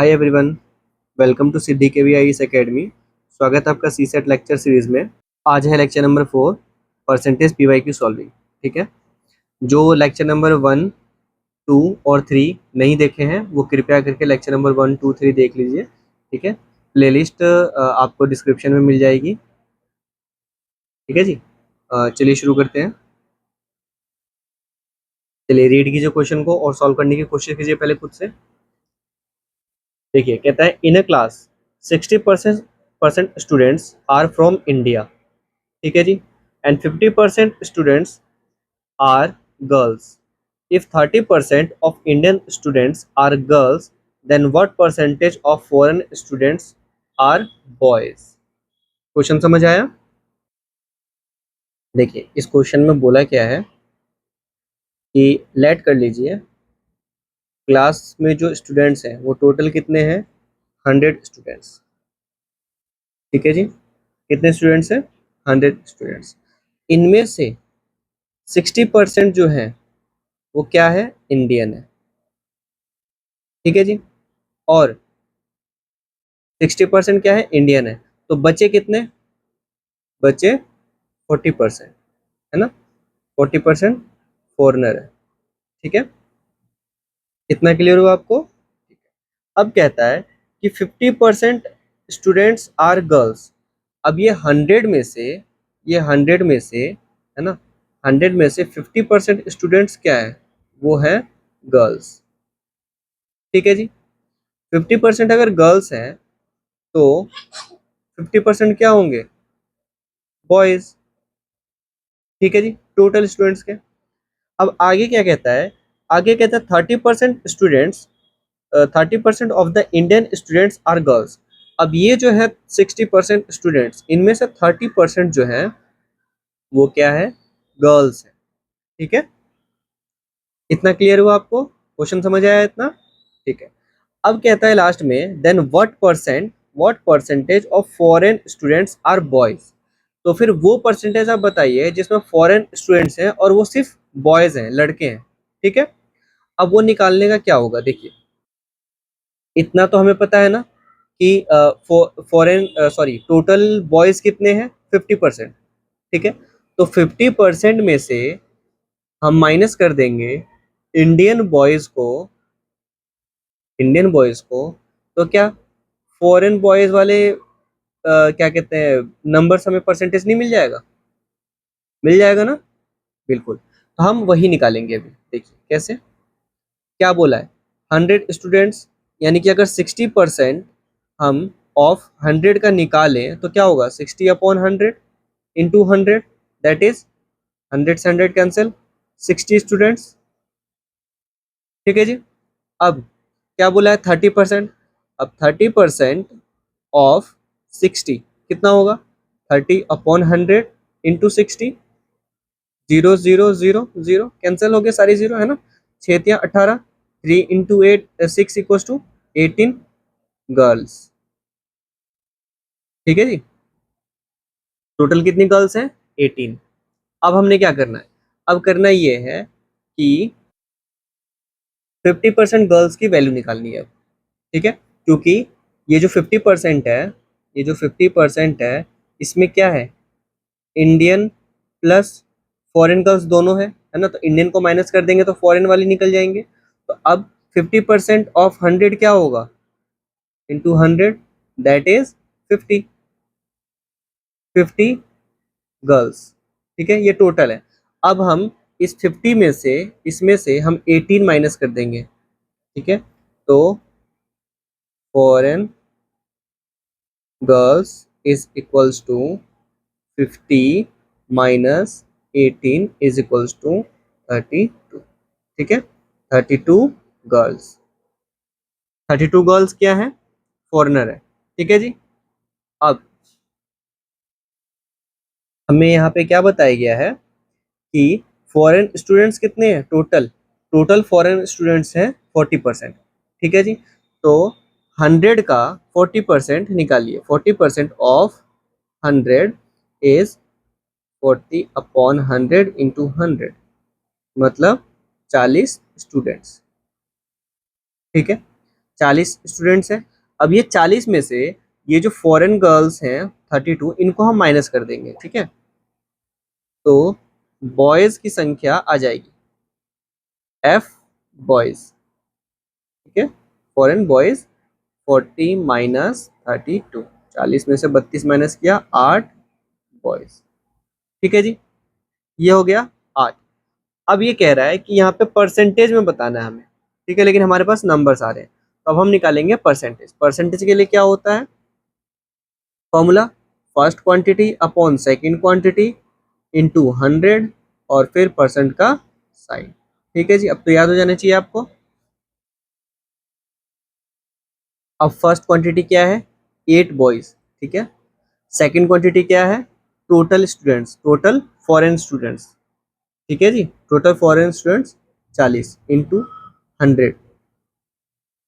Hi everyone, welcome to Siddhi KVIS Academy. स्वागत है आपका सी सेट लेक्चर सीरीज में। आज है lecture number 4, percentage PYQ solving. ठीक है, जो लेक्चर नंबर 1, 2 और 3 नहीं देखे हैं वो कृपया करके लेक्चर नंबर 1, 2, 3 देख लीजिए। ठीक है, प्लेलिस्ट आपको डिस्क्रिप्शन में मिल जाएगी। ठीक है जी, चलिए शुरू करते हैं। चलिए रीड कीजिए क्वेश्चन को और सॉल्व करने की कोशिश कीजिए पहले खुद से। देखिए, कहता है in a class 60% students are from India. ठीक है जी, and 50% students are girls. If 30% of Indian students are girls, then what percentage of foreign students are boys. Question समझ आया? देखिए, इस क्वेश्चन में बोला क्या है कि लेट कर लीजिए क्लास में जो स्टूडेंट्स हैं वो टोटल कितने हैं, 100 स्टूडेंट्स। ठीक है जी, कितने स्टूडेंट्स हैं, 100 स्टूडेंट्स। इनमें से 60% जो है वो क्या है, इंडियन है। ठीक है जी, और 60% क्या है, इंडियन है। तो बचे कितने, बचे 40%, है ना। 40% फॉरेनर है। ठीक है, इतना क्लियर हुआ आपको? ठीक है। अब कहता है कि 50% स्टूडेंट्स आर गर्ल्स। अब ये 100 में से, ये 100 में से, है ना, 100 में से 50% स्टूडेंट्स क्या है, वो है गर्ल्स। ठीक है जी, 50% अगर गर्ल्स हैं तो 50% क्या होंगे, बॉयज। ठीक है जी, टोटल स्टूडेंट्स के। अब आगे क्या कहता है, आगे कहता है 30% students, 30% of the Indian students are girls. अब ये जो है 60% स्टूडेंट्स, इनमें से 30% जो है वो क्या है, गर्ल्स है। ठीक है, इतना क्लियर हुआ आपको, क्वेश्चन समझ आया इतना? ठीक है। अब कहता है लास्ट में, then what percentage of foreign students are boys. तो फिर वो परसेंटेज आप बताइए जिसमें फॉरेन स्टूडेंट्स हैं और वो सिर्फ बॉयज हैं, लड़के हैं। ठीक है, अब वो निकालने का क्या होगा, देखिए इतना तो हमें पता है ना कि फॉरेन सॉरी टोटल बॉयज कितने हैं, 50%। ठीक है, तो 50% में से हम माइनस कर देंगे इंडियन बॉयज को, इंडियन बॉयज को। तो क्या फॉरेन बॉयज वाले क्या कहते हैं, नंबर्स हमें परसेंटेज नहीं मिल जाएगा, मिल जाएगा ना, बिल्कुल। तो हम वही निकालेंगे अभी। देखिए कैसे, क्या बोला है, 100 स्टूडेंट्स, यानी कि अगर 60% हम ऑफ 100 का निकालें तो क्या होगा, 60/100 इंटू 100, दैट इज 100 से 100 कैंसिल, 60 स्टूडेंट्स। ठीक है जी, अब क्या बोला है, 30%। अब 30% ऑफ 60 कितना होगा, 30/100 इंटू 60, 0 0 0 0 कैंसिल हो गए सारी जीरो, है ना। 6 × 18, 3 × 8 6 = 18 गर्ल्स। ठीक है जी, टोटल कितनी गर्ल्स हैं, 18। अब हमने क्या करना है, अब करना ये है कि 50% गर्ल्स की वैल्यू निकालनी है। ठीक है, क्योंकि ये जो 50% है, ये जो 50% है, इसमें क्या है, इंडियन प्लस फॉरेन गर्ल्स दोनों है ना। तो इंडियन को माइनस कर देंगे तो फॉरेन वाली निकल जाएंगे। तो अब 50% ऑफ 100 क्या होगा, इंटू 100, दैट इज 50, 50 गर्ल्स। ठीक है, ये टोटल है। अब हम इस 50 में से, इसमें से हम 18 माइनस कर देंगे। ठीक है, तो foreign girls is equals to 50 minus 18 is equals to 32। ठीक है, 32 गर्ल्स, 32 गर्ल्स क्या है, फॉरेनर है। ठीक है जी, अब हमें यहाँ पे क्या बताया गया है कि फॉरेन स्टूडेंट्स कितने हैं, टोटल, टोटल फॉरेन स्टूडेंट्स हैं 40%। ठीक है जी, तो 100 का 40% निकालिए, 40% ऑफ 100 इज 40/100 इंटू 100, मतलब 40 स्टूडेंट्स। ठीक है, 40 स्टूडेंट्स हैं। अब ये 40 में से ये जो फॉरेन गर्ल्स हैं 32, इनको हम माइनस कर देंगे, ठीक है। तो बॉयज की संख्या आ जाएगी एफ बॉयज, ठीक है। फॉरेन बॉयज 40 माइनस 32, 40 में से 32 माइनस किया 8 बॉयज, ठीक है जी। ये हो गया 8। अब ये कह रहा है कि यहाँ पे परसेंटेज में बताना है हमें, ठीक है, लेकिन हमारे पास नंबर्स आ रहे हैं, तो अब हम निकालेंगे परसेंटेज। परसेंटेज के लिए क्या होता है formula, first quantity upon second quantity into 100 और फिर परसेंट का साइन, ठीक है जी। अब तो याद हो जाना चाहिए आपको। अब फर्स्ट क्वांटिटी क्या है 8 बॉयज, ठीक है। सेकंड क्वांटिटी क्या है total students, total foreign students, ठीक है जी। टोटल फॉरेन स्टूडेंट्स 40 इंटू 100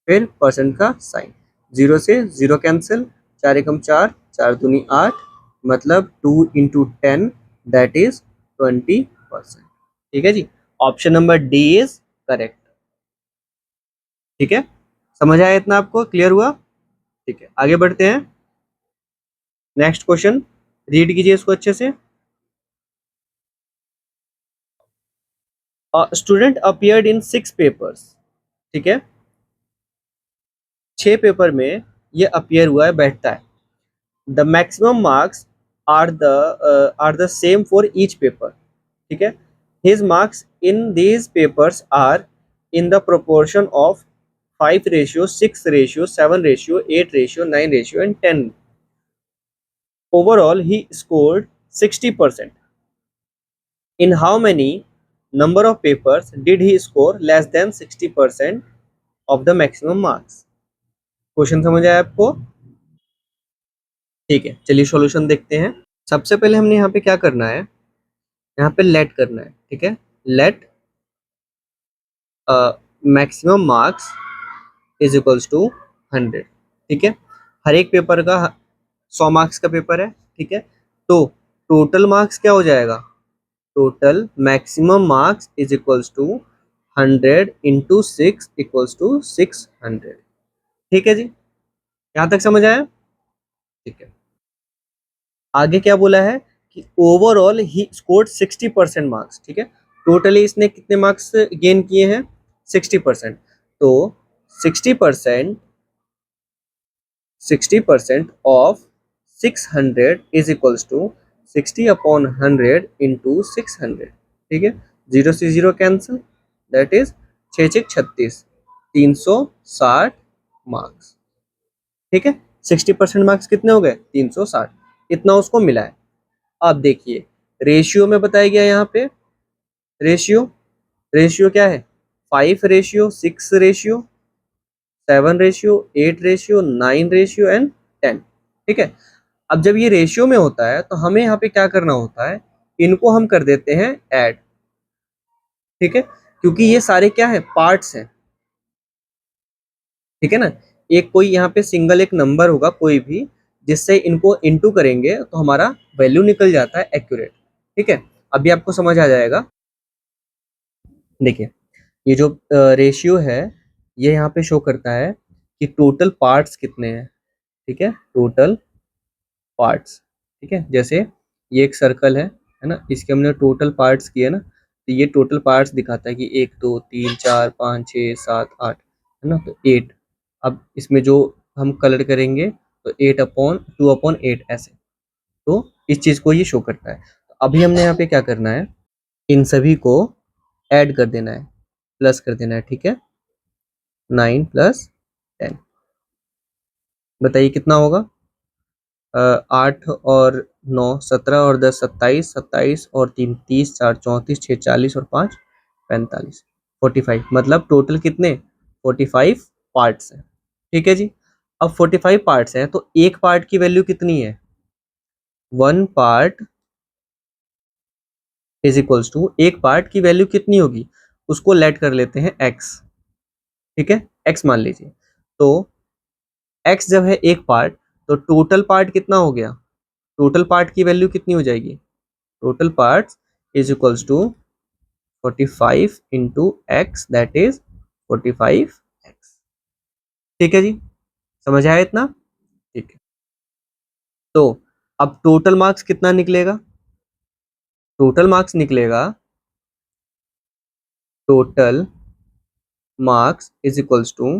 फिर परसेंट का साइन, 0 से 0 कैंसिल, 4 एकम 4, 4 दूनी 8, मतलब 2 इंटू 10 दैट इज 20%, ठीक है जी। Option number D is correct, ठीक है। समझ आया इतना, आपको क्लियर हुआ? ठीक है, आगे बढ़ते हैं। नेक्स्ट क्वेश्चन रीड कीजिए इसको अच्छे से। स्टूडेंट अपियर्ड इन 6 पेपर्स, ठीक है। 6 पेपर में ये अपियर हुआ है, बैठता है। The maximum marks are the same for each paper, ठीक है। His marks in these papers are in the proportion of 5 ratio 6 ratio 7 ratio 8 ratio 9 ratio and 10। Overall he scored 60%. In how many number of papers did he score less than 60% of the maximum marks? Question समझ आया आपको? ठीक है, चलिए solution देखते हैं। सबसे पहले हमने यहाँ पे क्या करना है, यहाँ पे लेट करना है, ठीक है। Let maximum marks is equals to 100, ठीक है। हर एक पेपर का 100 मार्क्स का पेपर है, ठीक है। तो टोटल मार्क्स क्या हो जाएगा, total maximum marks is equals to 100 into 6 equals to 600, ठीक है जी। यहाँ तक समझ आया? ठीक है। आगे क्या बोला है कि ओवरऑल ही स्कोर्ड 60% मार्क्स, ठीक है। टोटली इसने कितने मार्क्स गेन किए हैं 60%। तो 60% 60% of 600 is equals to 60 upon 100 into 600, ठीक है। 0 से 0 कैंसिल, दैट इज 6 6 36, 360 मार्क्स, ठीक है। 60% मार्क्स कितने हो गए 360, इतना उसको मिला है। अब देखिए रेशियो में बताया गया यहाँ पे, रेशियो रेशियो क्या है 5 ratio 6 ratio 7 ratio 8 ratio 9 ratio and 10, ठीक है। अब जब ये रेशियो में होता है तो हमें यहाँ पे क्या करना होता है, इनको हम कर देते हैं ऐड, ठीक है, क्योंकि ये सारे क्या है पार्ट्स हैं, ठीक है ना। एक कोई यहाँ पे सिंगल एक नंबर होगा कोई भी, जिससे इनको इनटू करेंगे तो हमारा वैल्यू निकल जाता है एक्यूरेट, ठीक है। अभी आपको समझ आ जाएगा। देखिए ये जो रेशियो है ये यहाँ पे शो करता है कि टोटल पार्ट्स कितने हैं, ठीक है, टोटल पार्ट्स, ठीक है। जैसे ये एक सर्कल है ना, इसके हमने टोटल पार्ट्स किए ना, तो ये टोटल पार्ट्स दिखाता है कि 1 2 3 4 5 6 7 8, है ना, तो 8। अब इसमें जो हम कलर करेंगे तो 8/2/8 ऐसे, तो इस चीज़ को ये शो करता है। तो अभी हमने यहाँ पे क्या करना है, इन सभी को ऐड कर देना है, प्लस कर देना है, ठीक है। 9 + 10 बताइए कितना होगा। 8 और 9 17 और 10 27, 27 और 3 30, 4 34, 6 40 और 5 45, 45 मतलब टोटल कितने 45 पार्ट्स हैं, ठीक है जी। अब 45 पार्ट्स हैं तो एक पार्ट की वैल्यू कितनी है, 1 पार्ट इज इक्वल्स टू, एक पार्ट की वैल्यू कितनी होगी, उसको लेट कर लेते हैं x, ठीक है, x मान लीजिए। तो x जब है एक पार्ट तो टोटल पार्ट कितना हो गया, टोटल पार्ट की वैल्यू कितनी हो जाएगी, total parts is equals to 45 into x that is 45x, ठीक है जी, समझ आया इतना? ठीक है। तो अब टोटल मार्क्स कितना निकलेगा? टोटल मार्क्स निकलेगा, total marks is equals to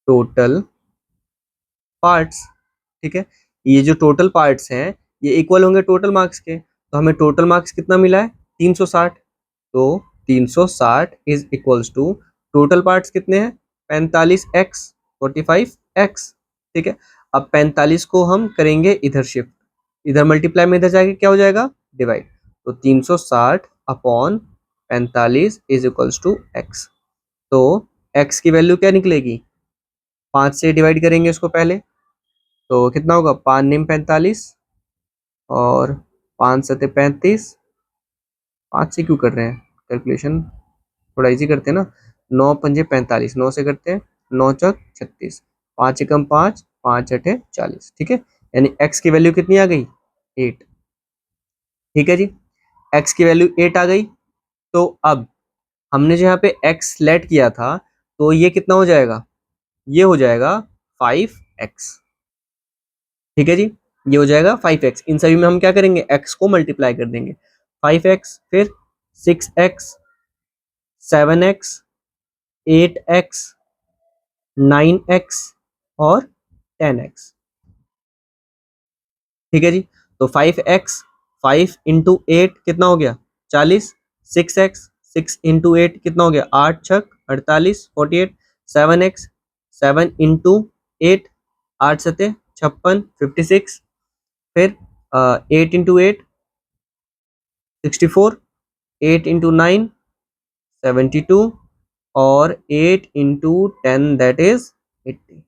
total parts. ठीक है, ये जो टोटल पार्ट्स हैं ये इक्वल होंगे टोटल मार्क्स के, तो हमें टोटल मार्क्स कितना मिला है? 360। तो 360 is equals to total parts कितने हैं? 45x 45x। ठीक है, अब 45 को हम करेंगे इधर शिफ्ट, इधर मल्टीप्लाई में इधर जाके क्या हो जाएगा? डिवाइड। तो 360 upon 45 is equals to x। तो x की वैल्यू क्या निकलेगी? 5 से डिवाइड करेंगे इसको पहले, तो कितना होगा? 5 निम 45 और 5 सते 35। 5 से क्यों कर रहे हैं कैलकुलेशन? थोड़ा इजी करते हैं ना। 9 पंजे 45, 9 से करते हैं, 9 चौक 36, 5 एकम 5, 5 अठे 40। ठीक है, यानी x की वैल्यू कितनी आ गई? 8। ठीक है जी, x की वैल्यू 8 आ गई। तो अब हमने जो यहाँ पे x लेट किया था, तो ये कितना हो जाएगा? ये हो जाएगा 5x। ठीक है जी, ये हो जाएगा 5x। इन सभी में हम क्या करेंगे? x को मल्टीप्लाई कर देंगे। 5x, फिर 6x, 7x, 8x, 9x और 10x। ठीक है जी, तो 5x, 5 इंटू 8 कितना हो गया? 40। 6x, 6 इंटू 8 कितना हो गया? 8 छक 48, 48। 7x, 7 इंटू 8, 8 सते 56, 56। फिर 8 इंटू 8 64, 8 इंटू 9 72 और 8 इंटू 10 दैट इज 80।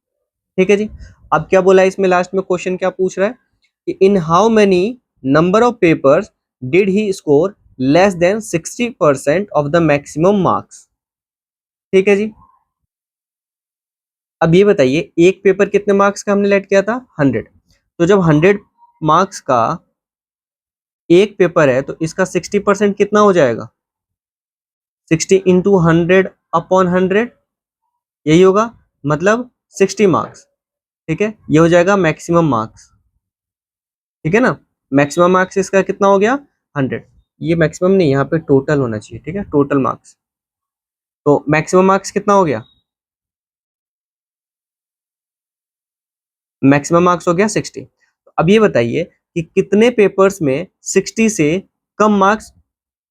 ठीक है जी, अब क्या बोला है इसमें लास्ट में? क्वेश्चन क्या पूछ रहा है कि in how many number of papers did he score less than 60% of the maximum marks. ठीक है जी, अब ये बताइए एक पेपर कितने मार्क्स का हमने लेट किया था? 100। तो जब 100 मार्क्स का एक पेपर है तो इसका 60% कितना हो जाएगा? 60 इंटू 100 अपॉन 100, यही होगा, मतलब 60 मार्क्स। ठीक है, ये हो जाएगा मैक्सिमम मार्क्स। ठीक है ना, मैक्सिमम मार्क्स इसका कितना हो गया? 100। ये मैक्सिमम नहीं, यहाँ पे टोटल होना चाहिए। ठीक है, टोटल मार्क्स। तो मैक्सिमम मार्क्स कितना हो गया? मैक्सिमम मार्क्स हो गया 60। तो अब ये बताइए कि कितने पेपर्स में 60 से कम मार्क्स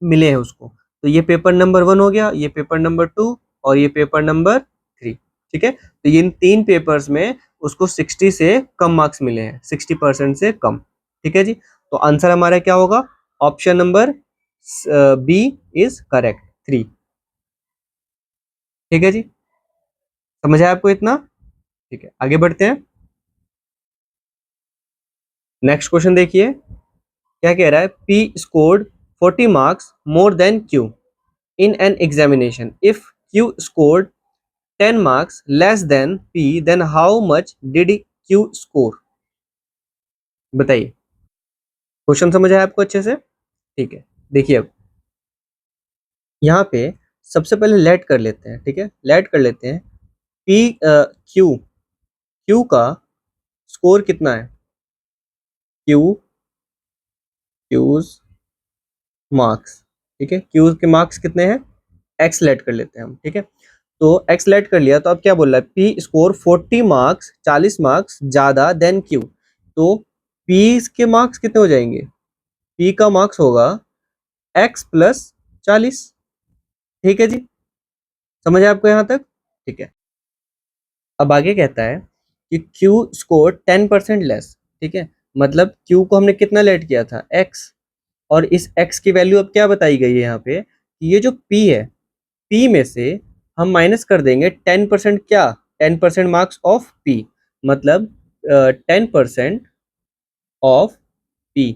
मिले हैं उसको। तो ये पेपर नंबर 1 हो गया, ये पेपर नंबर 2 और ये पेपर नंबर 3। ठीक है, तो इन 3 पेपर्स में उसको 60 से कम मार्क्स मिले हैं, 60% से कम। ठीक है जी, तो आंसर हमारा क्या होगा? Option number B is correct, 3। ठीक है जी, समझ आया आपको इतना? ठीक है, आगे बढ़ते हैं। नेक्स्ट क्वेश्चन देखिए, क्या कह रहा है? P scored 40 marks more than Q in an examination. If Q scored 10 marks less than P, then how much did Q score? बताइए, क्वेश्चन समझ आया आपको अच्छे से? ठीक है, देखिए अब यहाँ पे सबसे पहले लेट कर लेते हैं। ठीक है, लेट कर लेते हैं। P Q Q का स्कोर कितना है? Q Q's marks. ठीक है, Q के मार्क्स कितने हैं? X लेट कर लेते हैं हम। ठीक है, तो एक्स लेट कर लिया, तो अब क्या बोल रहा है? पी स्कोर 40 मार्क्स, 40 मार्क्स ज्यादा देन क्यू। तो पी के मार्क्स कितने हो जाएंगे? पी का मार्क्स होगा एक्स प्लस 40। ठीक है जी, समझ आया आपको यहाँ तक? ठीक है, अब आगे कहता है कि क्यू स्कोर 10% लेस। ठीक है, मतलब क्यू को हमने कितना लेट किया था? एक्स। और इस एक्स की वैल्यू अब क्या बताई गई है यहाँ पे कि ये जो पी है, पी में से हम माइनस कर देंगे 10%। क्या? 10% मार्क्स ऑफ पी, मतलब 10% ऑफ पी।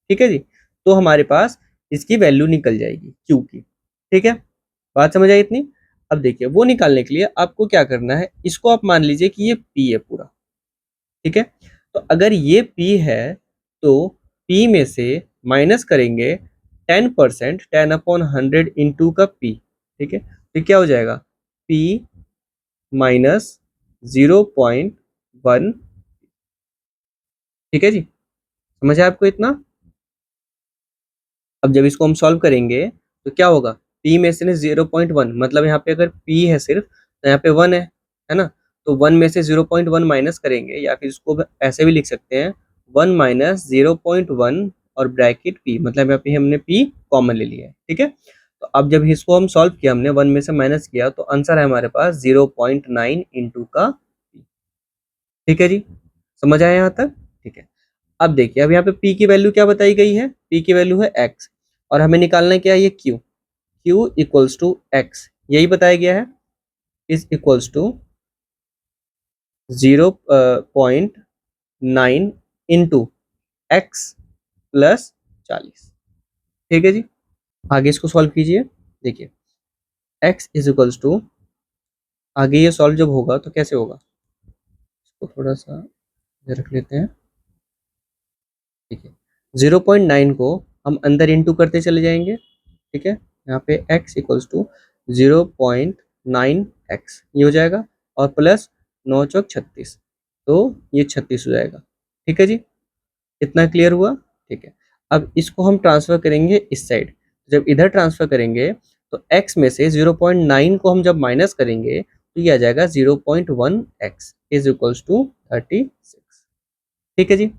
ठीक है जी, तो हमारे पास इसकी वैल्यू निकल जाएगी क्यू की। ठीक है, बात समझ आई इतनी? अब देखिए, वो निकालने के लिए आपको क्या करना है, इसको आप मान लीजिए कि ये पी है पूरा। ठीक है, तो अगर ये पी है तो पी में से माइनस करेंगे 10%, 10 अपॉन 100 इंटू का पी। ठीक है, तो क्या हो जाएगा? P minus 0.1। ठीक है जी, समझ आया आपको इतना। अब जब इसको हम सॉल्व करेंगे तो क्या होगा, p में से 0.1, मतलब यहाँ पे अगर p है सिर्फ तो यहाँ पे 1 है ना, तो 1 में से 0.1 माइनस करेंगे, या फिर इसको ऐसे भी लिख सकते हैं 1 माइनस 0.1 और ब्रैकेट p, मतलब यहाँ पे हमने p कॉमन ले लिया है। ठीक है, तो अब जब इसको हम सॉल्व किया, हमने 1 में से माइनस किया, तो आंसर है हमारे पास 0.9 इंटू का p। ठीक है जी, समझ आया यहाँ तक। ठीक है, अब देखिए, अब यहाँ पे p की वैल्यू क्या बताई गई है, p की वैल्यू है x, और हमें निकालना क्या है, ये q, q equals to x, यही बताया गया है, is equals to 0.9 into x plus 40। ठीक है जी, आगे इसको सॉल्व कीजिए। देखिए x इज इक्वल्स टू, आगे ये सॉल्व जब होगा तो कैसे होगा, इसको थोड़ा सा इधर रख लेते हैं। ठीक है, 0.9 को हम अंदर इंटू करते चले जाएंगे। ठीक है, यहाँ पे x इक्वल्स टू 0.9x ये हो जाएगा, और प्लस 9 चौक 36, तो ये 36 हो जाएगा। ठीक है जी, इतना क्लियर हुआ। ठीक है, अब इसको हम ट्रांसफर करेंगे इस साइड, जब इधर ट्रांसफर करेंगे तो x में से 0.9 को हम जब माइनस करेंगे तो ये आ जाएगा 0.1x इज इक्वल्स टू 36। ठीक है जी,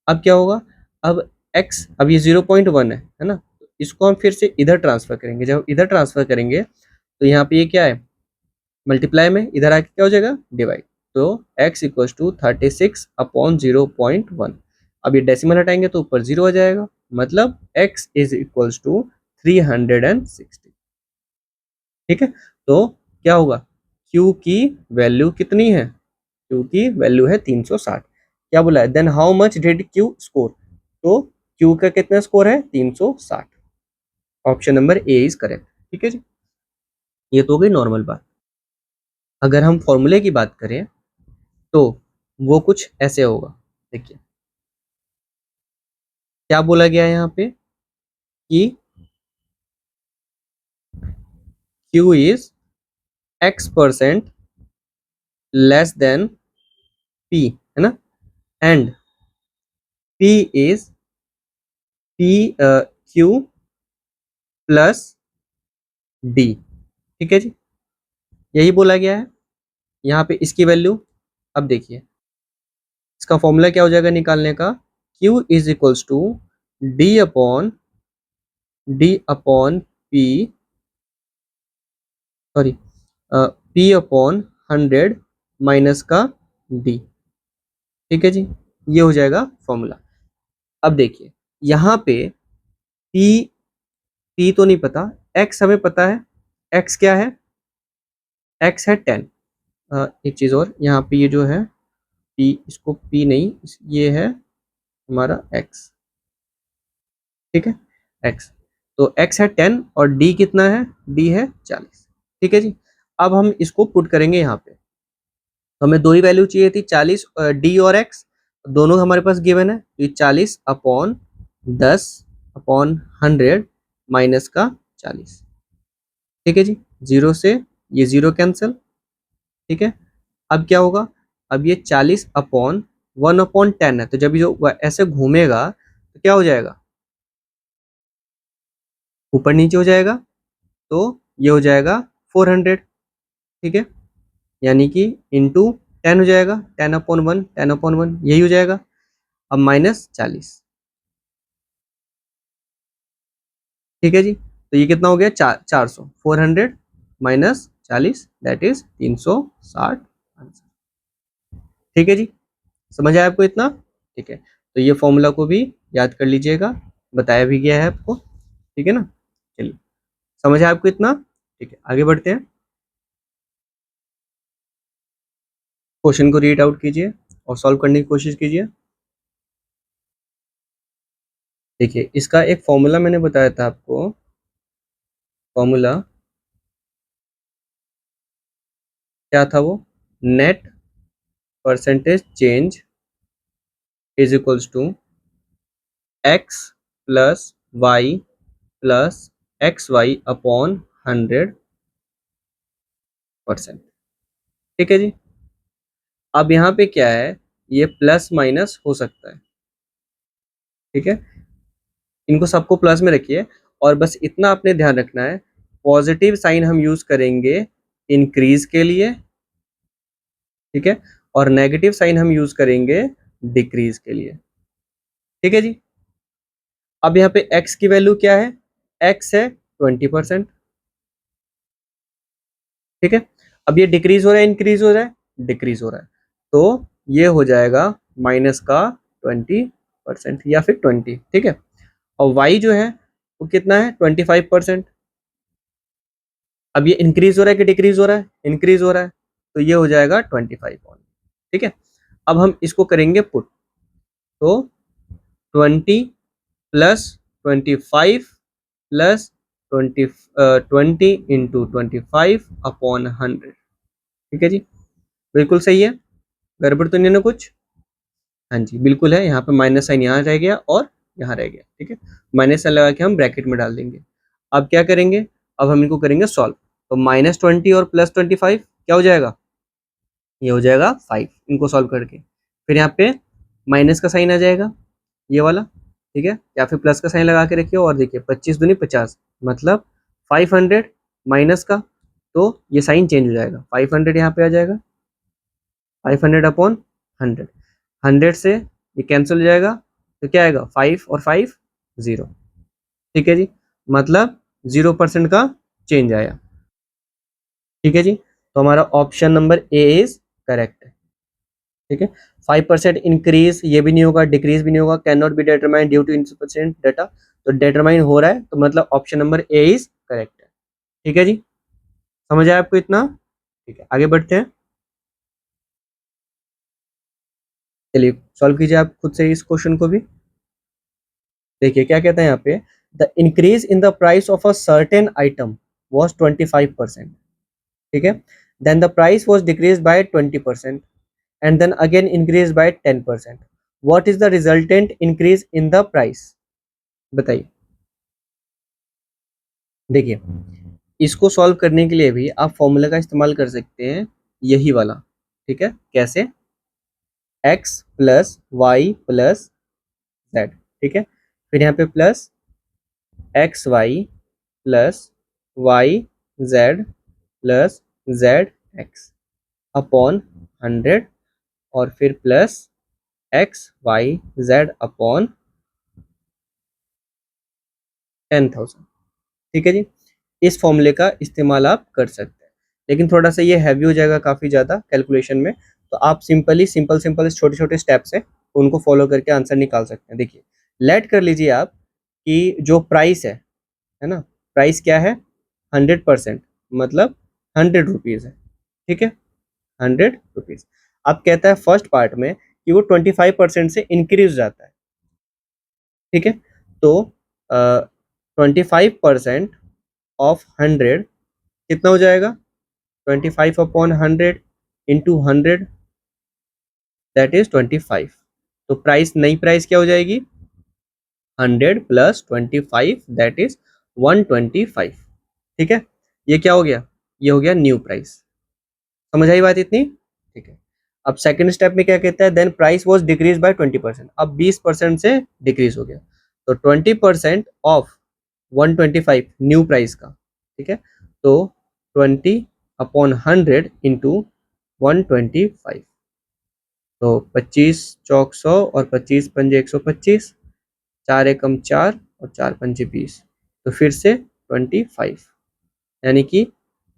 अब क्या होगा, अब x, अब ये 0.1 है ना, इसको हम फिर से इधर ट्रांसफर करेंगे, जब इधर ट्रांसफर करेंगे तो यहाँ पे ये क्या है, मल्टीप्लाई में, इधर आके क्या हो जाएगा, डिवाइड, तो x इक्वल्स टू 36 अपॉन 0.1। अब ये डेसिमल हटाएंगे तो ऊपर 0 आ जाएगा, मतलब x इज इक्वल्स टू 360। ठीक है, तो क्या होगा, q की वैल्यू कितनी है, q की वैल्यू है 360। क्या बोला है, then how much did q score, तो q का कितना स्कोर है 360, option number A is correct. ठीक है जी, ये तो हो गई नॉर्मल बात। अगर हम फॉर्मूले की बात करें तो वो कुछ ऐसे होगा। देखिए क्या बोला गया है यहाँ पे कि q is x% less than p, है ना, and p is q plus d। ठीक है जी, यही बोला गया है यहाँ पे, इसकी वैल्यू। अब देखिए इसका फॉर्मूला क्या हो जाएगा निकालने का, q is equals to d upon p, sorry, p upon 100 minus का d। ठीक है जी, ये हो जाएगा फॉर्मूला। अब देखिए यहाँ पे p, p तो नहीं पता, x हमें पता है, x क्या है, x है 10। एक चीज़ और, यहाँ पे ये जो है p, इसको p नहीं, ये है हमारा x। ठीक है, x, तो x है 10 और d कितना है, d है 40। ठीक है जी, अब हम इसको पुट करेंगे यहाँ पे, तो हमें दो ही वैल्यू चाहिए थी, 40 d और x, दोनों हमारे पास गिवन है, तो ये 40 अपॉन 10 अपॉन 100 माइनस का 40। ठीक है जी, जीरो से ये जीरो कैंसिल। ठीक है, अब क्या होगा, अब ये 40 अपॉन 1/10 है, तो जब जो ऐसे घूमेगा तो क्या हो जाएगा, ऊपर नीचे हो जाएगा, तो ये हो जाएगा 400। ठीक है, यानी कि इंटू 10 हो जाएगा, 10/1, 10/1 यही हो जाएगा। अब माइनस 40। ठीक है जी, तो ये कितना हो गया, 400, 400 माइनस 40 दैट इज 360 आंसर। ठीक है जी, समझ आया आपको इतना। ठीक है, तो ये फॉर्मूला को भी याद कर लीजिएगा, बताया भी गया है आपको। ठीक है ना, चलिए, समझ आया आपको इतना। ठीक है, आगे बढ़ते हैं, क्वेश्चन को रीड आउट कीजिए और सॉल्व करने की कोशिश कीजिए। देखिए इसका एक फॉर्मूला मैंने बताया था आपको, फॉर्मूला क्या था वो, net percentage change is equals to x plus y plus x y upon 100%। ठीक है जी। अब यहाँ पे क्या है, ये प्लस माइनस हो सकता है, ठीक है, इनको सबको प्लस में रखिए, और बस इतना आपने ध्यान रखना है, पॉजिटिव साइन हम यूज करेंगे इंक्रीज के लिए, ठीक है, और नेगेटिव साइन हम यूज करेंगे डिक्रीज के लिए, ठीक है जी। अब यहाँ पे x की वैल्यू क्या है, x है 20%, ठीक है। अब ये डिक्रीज हो रहा है इंक्रीज हो रहा है, डिक्रीज हो रहा है, तो ये हो जाएगा माइनस का 20% या फिर 20, ठीक है। और y जो है वो कितना है 25%। अब ये इंक्रीज हो रहा है कि डिक्रीज हो रहा है, इंक्रीज हो रहा है, तो ये हो जाएगा 25 ओनली, ठीक है। अब हम इसको करेंगे पुट, तो 20 प्लस 25 प्लस 20 इंटू 25 अपॉन 100, ठीक है जी, बिल्कुल सही है, गड़बड़ तो नहीं है ना कुछ? हाँ जी बिल्कुल है, यहाँ पे माइनस साइन यहाँ रह गया और यहाँ रह गया, ठीक है, माइनस साइन लगा के हम ब्रैकेट में डाल देंगे। अब क्या करेंगे, अब हम इनको करेंगे सॉल्व, तो -20 और +25 क्या हो जाएगा, ये हो जाएगा 5, इनको सॉल्व करके फिर यहाँ पे माइनस का साइन आ जाएगा ये वाला, ठीक है, या फिर प्लस का साइन लगा के रखिए, और देखिए 25 दूनी 50, मतलब 500 माइनस का, तो ये साइन चेंज हो जाएगा, 500 यहाँ पे आ जाएगा, 500 अपॉन 100, 100 से ये कैंसिल हो जाएगा, तो क्या आएगा 5 और 5 0, ठीक है जी, मतलब 0% का चेंज आया, ठीक है जी। तो हमारा option number A is correct है, ठीक है। 5% इंक्रीज ये भी नहीं होगा, डिक्रीज भी नहीं होगा, can not be determine due to insufficient data, तो डिटरमाइन हो रहा है, तो मतलब option number A is correct है, ठीक है जी। समझ आया आपको इतना? ठीक है, आगे बढ़ते हैं, चलिए सॉल्व कीजिए आप खुद से इस क्वेश्चन को भी। देखिए क्या कहता है यहाँ पे, the increase in the price of a certain item was 25%, ठीक है, then the price was decrease by 20% and then again increased by 10%. What is the resultant increase in the price? बताइए। देखिए इसको सॉल्व करने के लिए भी आप फॉर्मूला का इस्तेमाल कर सकते हैं, यही वाला, ठीक है, कैसे, x plus y plus z, ठीक है, फिर यहाँ पे plus x y plus y z plus z x upon 100, और फिर plus x y z upon 10,000, ठीक है जी। इस फॉर्मूले का इस्तेमाल आप कर सकते हैं, लेकिन थोड़ा सा ये हैवी हो जाएगा काफ़ी ज़्यादा कैलकुलेशन में, तो आप सिंपली सिंपल छोटे छोटे स्टेप्स हैं उनको फॉलो करके आंसर निकाल सकते हैं। देखिए लेट कर लीजिए आप कि जो प्राइस है ना, प्राइस क्या है 100%, मतलब 100 रुपीज़ है, ठीक है, 100 रुपीज़। अब कहता है फर्स्ट पार्ट में कि वो 25% से इंक्रीज जाता है, ठीक है, तो 25% ऑफ 100 कितना हो जाएगा, 25 अपॉन 100 इंटू 100, दैट इज 25, तो प्राइस नई प्राइस क्या हो जाएगी, 100 प्लस 25 दैट इज 125, ठीक है, ये क्या हो गया, ये हो गया न्यू प्राइस। समझ आई बात इतनी? ठीक है। अब सेकंड स्टेप में क्या कहता है, then price was decrease by 20%, अब 20% से डिक्रीज हो गया, तो 20% ऑफ 125 न्यू प्राइस का, ठीक है, तो 20 अपॉन 100 इंटू 125, तो 25 चौक 100 और 25 पंजे 125, 4 एकम 4 और 4 पंजे 20, तो फिर से 25, यानी कि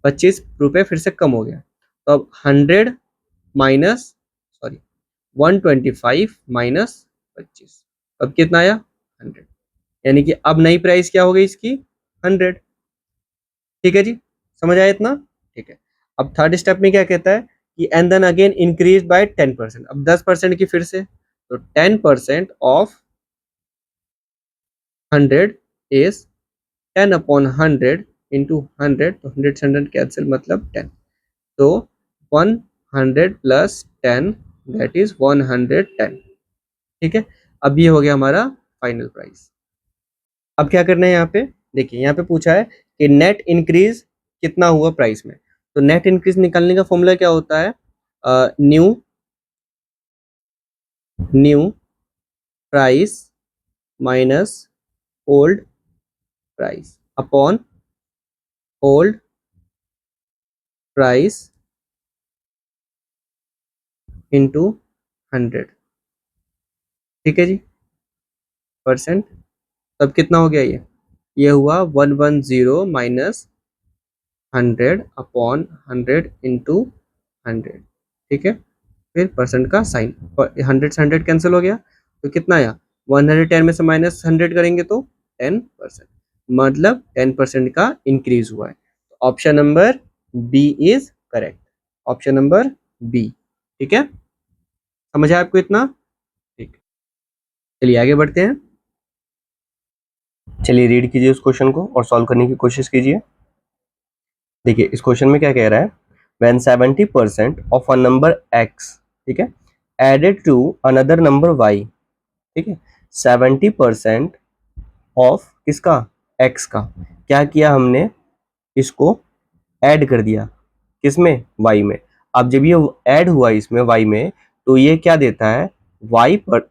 25 रुपये फिर से कम हो गया, तो अब 100 माइनस, सॉरी 125 माइनस 25, अब कितना आया 100, यानी कि अब नई प्राइस क्या हो गई इसकी 100, ठीक है जी, समझ आया इतना? ठीक है। अब थर्ड स्टेप में क्या कहता है कि and then again increase by 10%, अब 10% की फिर से, तो 10% ऑफ 100 इज 10 अपॉन 100 इंटू 100, तो 100 से 100 कैंसिल, मतलब 10, तो 100 प्लस 10 दैट इज 110, ठीक है। अब ये हो गया हमारा फाइनल प्राइस। अब क्या करना है यहाँ पे, देखिए यहाँ पे पूछा है कि नेट इंक्रीज कितना हुआ प्राइस में, तो नेट इंक्रीज निकालने का फॉर्मूला क्या होता है? New price minus old price upon old price into 100। ठीक है जी, परसेंट। तब कितना हो गया ये हुआ 110 माइनस 100 अपॉन 100 इंटू 100। ठीक है, फिर परसेंट का साइन, और 100 से 100 कैंसिल हो गया, तो कितना आया? 110 में से माइनस 100 करेंगे तो 10%, मतलब 10% का इंक्रीज हुआ है। Option number B is correct, option number B. ठीक है, समझ आया आपको इतना? ठीक, चलिए आगे बढ़ते हैं। चलिए रीड कीजिए उस क्वेश्चन को और सॉल्व करने की कोशिश कीजिए। देखिए इस क्वेश्चन में क्या कह रहा है, when 70% of a number x, ठीक है, added to another number y, ठीक है, 70% ऑफ किसका? x का। क्या किया हमने? इसको ऐड कर दिया किसमें? y में। अब जब ये ऐड हुआ इसमें y में, तो ये क्या देता है? y पर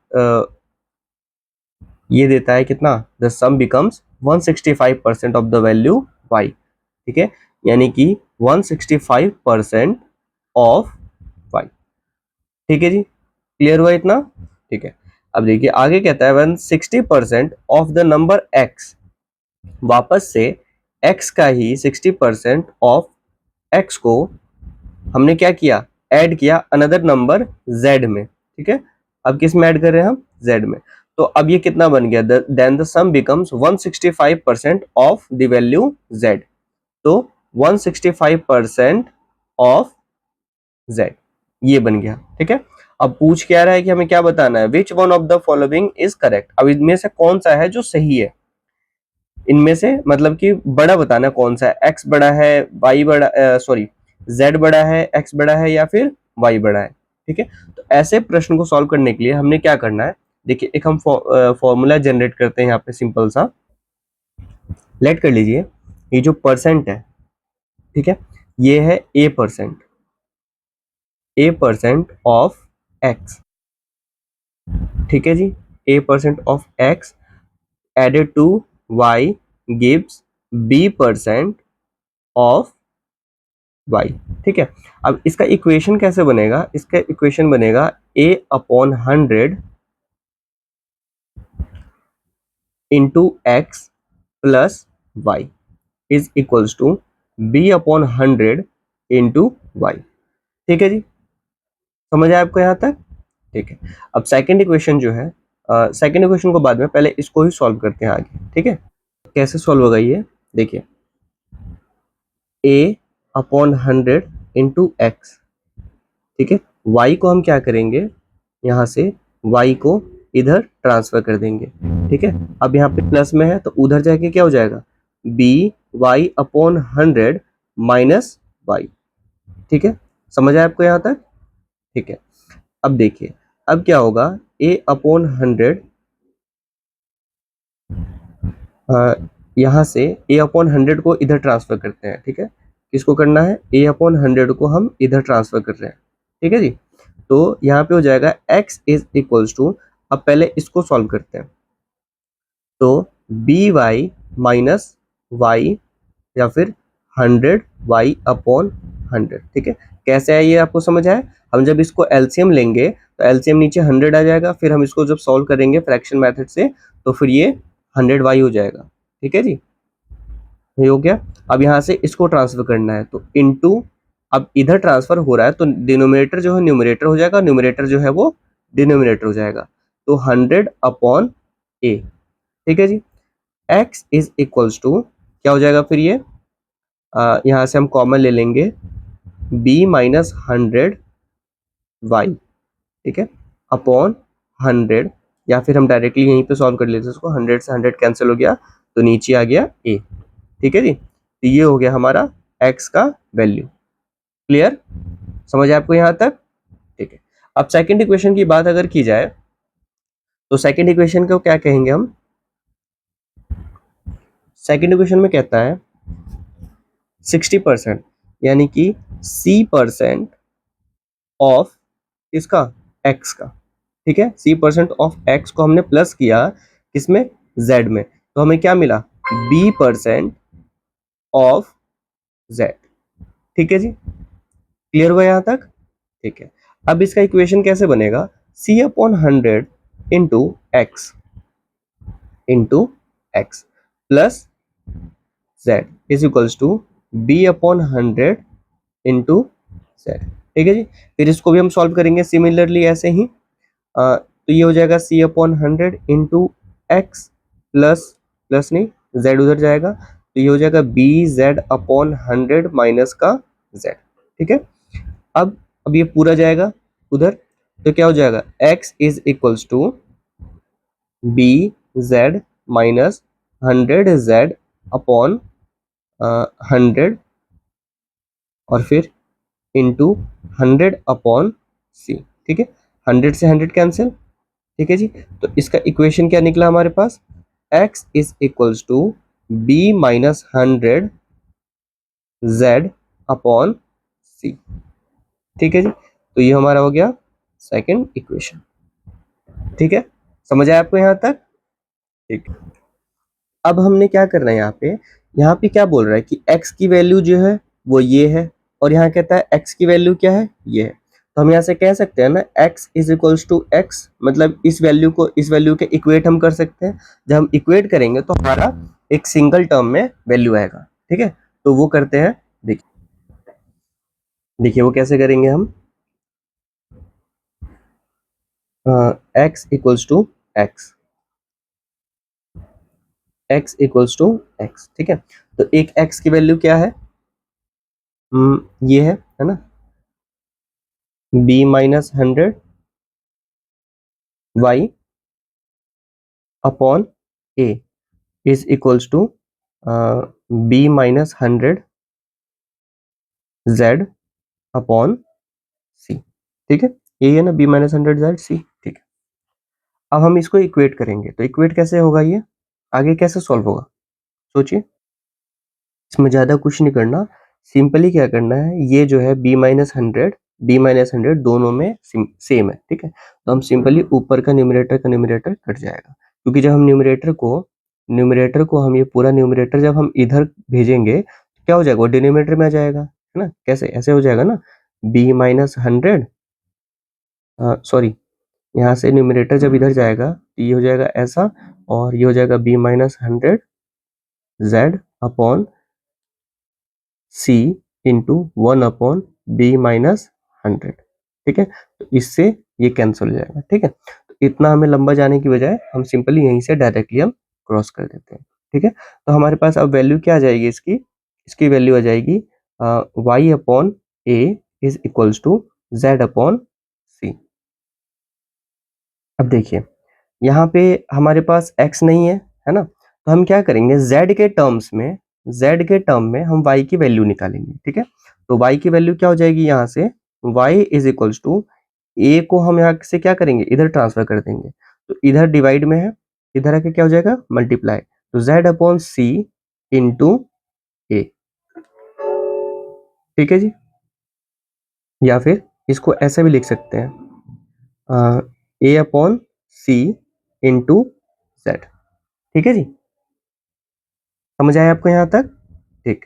ये देता है कितना? The sum becomes 165% of the value y। ठीक है, यानी कि 165% ऑफ y। ठीक है जी, क्लियर हुआ इतना? ठीक है, अब देखिए आगे कहता है one 60% of the number x, वापस से x का ही 60% ऑफ x को हमने क्या किया? ऐड किया अनदर नंबर z में। ठीक है, अब किस में ऐड कर रहे हैं हम? z में। तो अब ये कितना बन गया? Then the sum becomes 165% of the value z। तो 165% ऑफ z ये बन गया। ठीक है, अब पूछ क्या रहा है कि हमें क्या बताना है? Which one of the following is correct. अब इनमें से कौन सा है जो सही है? इनमें से मतलब कि बड़ा बताना कौन सा है, x बड़ा है, y बड़ा, सॉरी z बड़ा है, x बड़ा है, या फिर y बड़ा है। ठीक है, तो ऐसे प्रश्न को सॉल्व करने के लिए हमने क्या करना है? देखिए एक हम फॉर्मूला जनरेट करते हैं यहाँ पे, सिंपल सा। लेट कर लीजिए ये जो परसेंट है, ठीक है, ये है a% ऑफ x। ठीक है जी, a% of x added to y gives b% of y। ठीक है, अब इसका इक्वेशन कैसे बनेगा? इसका इक्वेशन बनेगा a/100 into x plus y is equals to b/100 into y. ठीक है जी, समझ आया आपको यहाँ तक? ठीक है, अब सेकंड इक्वेशन जो है, सेकंड इक्वेशन को बाद में, पहले इसको ही सॉल्व करते हैं आगे। ठीक है, कैसे सॉल्व होगा ये देखिए, a/100 इंटू एक्स। ठीक है, y को हम क्या करेंगे? यहाँ से y को इधर ट्रांसफर कर देंगे। ठीक है, अब यहाँ पे प्लस में है तो उधर जाके क्या हो जाएगा? by/100 minus y. ठीक है, समझ आया आपको यहाँ तक? ठीक है, अब देखिए अब क्या होगा? a/100, यहाँ से a/100 को इधर ट्रांसफर करते हैं। ठीक है, किसको करना है? a/100 को हम इधर ट्रांसफर कर रहे हैं। ठीक है जी, तो यहाँ पे हो जाएगा x इज इक्वल्स टू, अब पहले इसको सॉल्व करते हैं, तो by माइनस वाई या फिर 100y/100। ठीक है, कैसे है ये आपको समझ आया? हम जब इसको एलसीएम लेंगे तो एलसीएम नीचे 100 आ जाएगा, फिर हम इसको जब सॉल्व करेंगे फ्रैक्शन मेथड से तो फिर ये 100y हो जाएगा। ठीक है जी, ये हो गया। अब यहाँ से इसको ट्रांसफर करना है तो इनटू, अब इधर ट्रांसफर हो रहा है तो डिनोमिनेटर जो है न्यूमरेटर हो जाएगा, न्यूमरेटर जो है वो डिनोमिनेटर हो जाएगा, तो 100/a। ठीक है जी, x इज इक्वल्स टू क्या हो जाएगा फिर ये? यहाँ से हम कॉमन ले लेंगे b-100y। ठीक है, अपॉन 100, या फिर हम डायरेक्टली यहीं पे सॉल्व कर लेते हैं इसको, 100 से 100 कैंसिल हो गया तो नीचे आ गया a। ठीक है जी, तो ये हो गया हमारा x का वैल्यू। क्लियर, समझ आया आपको यहाँ तक? ठीक है, अब सेकंड इक्वेशन की बात अगर की जाए तो सेकंड इक्वेशन को क्या कहेंगे हम? सेकंड इक्वेशन में कहता है 60%, यानी कि C% ऑफ इसका x का, ठीक है। C% ऑफ x को हमने प्लस किया किसमें, z में, तो हमें क्या मिला, B% ऑफ z। ठीक है जी, क्लियर हुआ यहां तक? ठीक है। अब इसका इक्वेशन कैसे बनेगा, C/100 into x plus z is equals to B/100 into z। ठीक है जी, फिर इसको भी हम सॉल्व करेंगे सिमिलरली ऐसे ही। तो ये हो जाएगा C/100 into x plus, plus नहीं, z उधर जाएगा, तो ये हो जाएगा BZ/100 माइनस का z। ठीक है, अब ये पूरा जाएगा उधर, तो क्या हो जाएगा, x is equals to BZ minus 100Z upon 100 और फिर इंटू 100 अपॉन c। ठीक है, 100 से 100 कैंसिल। ठीक है जी, तो इसका इक्वेशन क्या निकला हमारे पास, x is equals to b minus 100 z upon c। ठीक है जी, तो ये हमारा हो गया सेकंड इक्वेशन। ठीक है, समझ आया आपको यहाँ तक? ठीक, अब हमने क्या करना है यहाँ पे क्या बोल रहा है कि x की वैल्यू जो है वो ये है, और यहाँ कहता है x की वैल्यू क्या है, ये है। तो हम यहाँ से कह सकते हैं ना, x is equals to x, मतलब इस वैल्यू को इस वैल्यू के इक्वेट हम कर सकते हैं। जब हम इक्वेट करेंगे तो हमारा एक सिंगल टर्म में वैल्यू आएगा। ठीक है, तो वो करते हैं, देखिए देखिए वो कैसे करेंगे हम, x equals to x, x equals to x. ठीक है, तो एक x की वैल्यू क्या है, ये है ना, b minus 100 y upon a is equals to b minus 100 z upon c। ठीक है, यही है ना, b माइनस 100 z c। ठीक है, अब हम इसको इक्वेट करेंगे, तो इक्वेट कैसे होगा, ये आगे कैसे सॉल्व होगा, सोचिए। इसमें ज़्यादा कुछ नहीं करना, सिंपली क्या करना है, ये जो है b माइनस 100 दोनों में सेम है। ठीक है, तो हम सिंपली ऊपर का न्यूमरेटर कट जाएगा, क्योंकि जब हम न्यूमरेटर को हम ये पूरा न्यूमरेटर जब हम इधर भेजेंगे तो क्या हो जाएगा, वो डिनोमिनेटर में आ जाएगा, है ना। कैसे, ऐसे हो जाएगा ना, b-100, सॉरी, यहाँ से न्यूमरेटर जब इधर जाएगा तो ये हो जाएगा ऐसा, और ये हो जाएगा b-100 z upon c into 1/b-100। ठीक है, तो इससे ये कैंसिल हो जाएगा। ठीक है, तो इतना हमें लंबा जाने की बजाय हम सिंपली यहीं से डायरेक्टली हम क्रॉस कर देते हैं। ठीक है, तो हमारे पास अब वैल्यू क्या आ जाएगी इसकी, इसकी वैल्यू आ जाएगी y upon a is equals to z upon c। अब देखिए यहाँ पे हमारे पास x नहीं है ना, तो हम क्या करेंगे, z के टर्म में हम y की वैल्यू निकालेंगे। ठीक है, तो y की वैल्यू क्या हो जाएगी, यहाँ से y is equals to a को हम यहाँ से क्या करेंगे, इधर ट्रांसफर कर देंगे, तो इधर डिवाइड में है, इधर आके क्या हो जाएगा, मल्टीप्लाई, तो z upon c into a। ठीक है जी, या फिर इसको ऐसे भी लिख सकते हैं, a upon c into z। ठीक है जी, समझ आया आपको यहाँ तक? ठीक,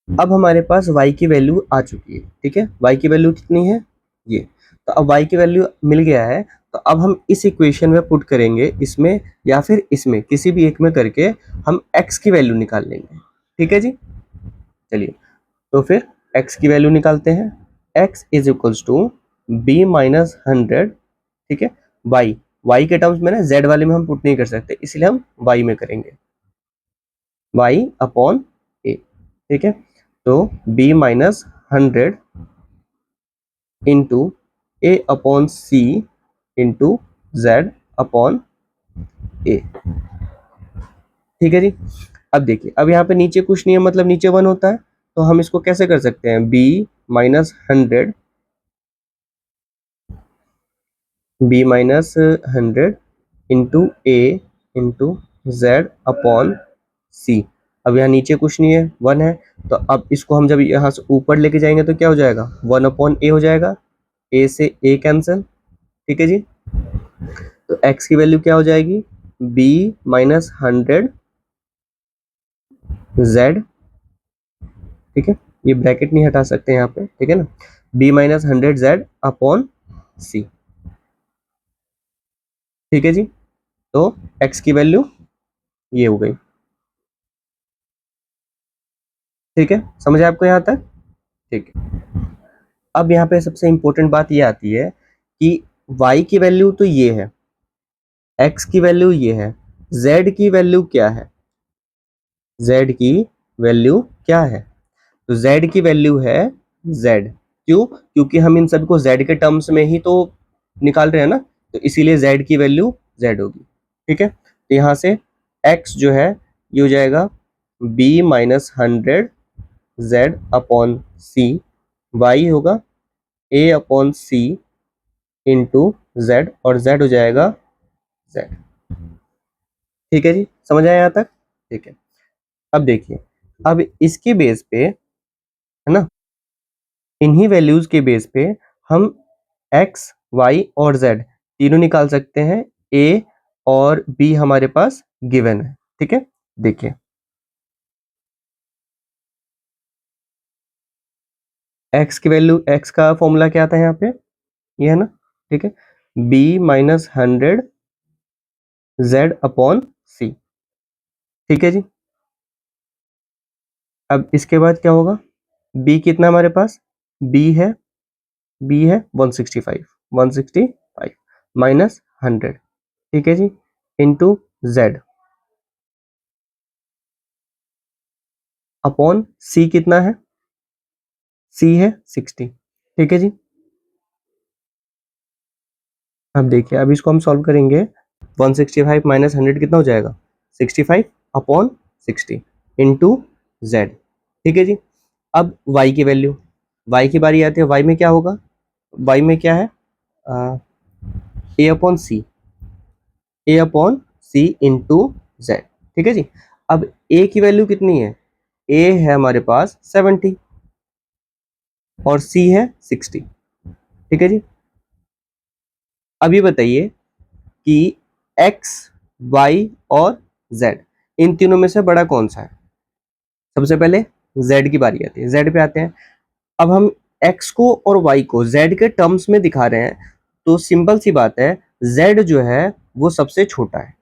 अब हमारे पास y की वैल्यू आ चुकी है। ठीक है, y की वैल्यू कितनी है, ये, तो अब y की वैल्यू मिल गया है, तो अब हम इस इक्वेशन में पुट करेंगे, इसमें या फिर इसमें, किसी भी एक में करके हम x की वैल्यू निकाल लेंगे। ठीक है जी, चलिए, तो फिर x की वैल्यू निकालते हैं, x is equals to b-100। ठीक है, y के टर्म्स में ना, z वाले में हम पुट नहीं कर सकते, इसलिए हम y में करेंगे, y अपॉन a। ठीक है, तो b-100 into a upon c into z upon a। ठीक है जी, अब देखिए, अब यहाँ पे नीचे कुछ नहीं है, मतलब नीचे 1 होता है, तो हम इसको कैसे कर सकते हैं, b-100 into a into z upon c। अब यहाँ नीचे कुछ नहीं है, 1 है, तो अब इसको हम जब यहाँ से ऊपर लेके जाएंगे तो क्या हो जाएगा, 1/a हो जाएगा, a से a कैंसिल, ठीक है जी। तो x की वैल्यू क्या हो जाएगी, b माइनस 100z, ठीक है, ये ब्रैकेट नहीं हटा सकते यहाँ पे, ठीक है ना, b minus 100z upon c, ठीक है जी। तो x की वैल्यू ये हो गई, ठीक है, समझ आया आपको यहाँ तक, ठीक है। अब यहाँ पे सबसे इंपॉर्टेंट बात ये आती है कि y की वैल्यू तो ये है, x की वैल्यू ये है, z की वैल्यू क्या है, z की वैल्यू क्या है, तो z की वैल्यू है z, क्यों, क्योंकि हम इन सबको z के टर्म्स में ही तो निकाल रहे हैं ना, तो इसीलिए z की वैल्यू z होगी, ठीक है। तो यहाँ से x जो है ये हो जाएगा b minus 100z upon c, y होगा a upon c into z, और z हो जाएगा z, ठीक है जी, समझ आया यहाँ तक, ठीक है। अब देखिए, अब इसके बेस पे है ना, इन्हीं वैल्यूज के बेस पे हम x, y और z तीनों निकाल सकते हैं, a और b हमारे पास गिवन है, ठीक है। देखिए x की वैल्यू, x का फॉर्मूला क्या आता है यहाँ पे, ये है ना, ठीक है, b minus 100z upon c, ठीक है जी। अब इसके बाद क्या होगा, b कितना हमारे पास, b है, b है 165, 165 माइनस 100, ठीक है जी, इंटू z अपॉन c कितना है, c है 60, ठीक है जी। अब देखिए, अब इसको हम सॉल्व करेंगे, 165 माइनस 100 कितना हो जाएगा, 65 अपॉन 60 इंटू z, ठीक है जी। अब y की वैल्यू, y की बारी आती है, y में क्या होगा, y में क्या है, a upon c, a upon c into z, ठीक है जी। अब a की वैल्यू कितनी है, a है हमारे पास 70 और c है 60, ठीक है जी। अभी बताइए कि x, y और z इन तीनों में से बड़ा कौन सा है, सबसे पहले z की बारी आती है, z पे आते हैं। अब हम x को और y को z के टर्म्स में दिखा रहे हैं, तो सिंपल सी बात है, z जो है वो सबसे छोटा है,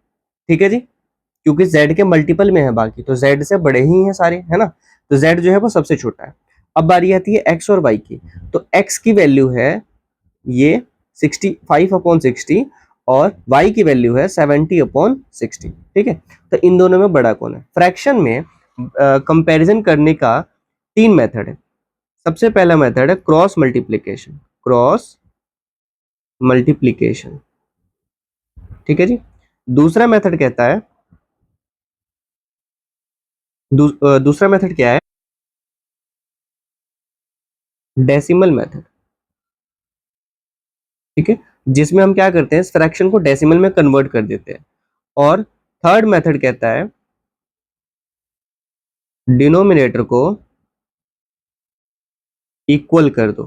ठीक है जी, क्योंकि z के मल्टीपल में है बाकी, तो z से बड़े ही हैं सारे, है ना, तो z जो है वो सबसे छोटा है। अब बारी आती है x और y की, तो x की वैल्यू है ये 65/60 और y की वैल्यू है 70/60, ठीक है। तो इन दोनों में बड़ा कौन है, फ्रैक्शन में कंपैरिजन करने का 3 मेथड है। सबसे पहला मेथड है क्रॉस मल्टीप्लिकेशन, क्रॉस मल्टीप्लिकेशन, ठीक है जी। दूसरा मेथड कहता है, दूसरा मेथड क्या है, डेसिमल मेथड, ठीक है, जिसमें हम क्या करते हैं, इस फ्रैक्शन को डेसिमल में कन्वर्ट कर देते हैं। और थर्ड मेथड कहता है डिनोमिनेटर को इक्वल कर दो,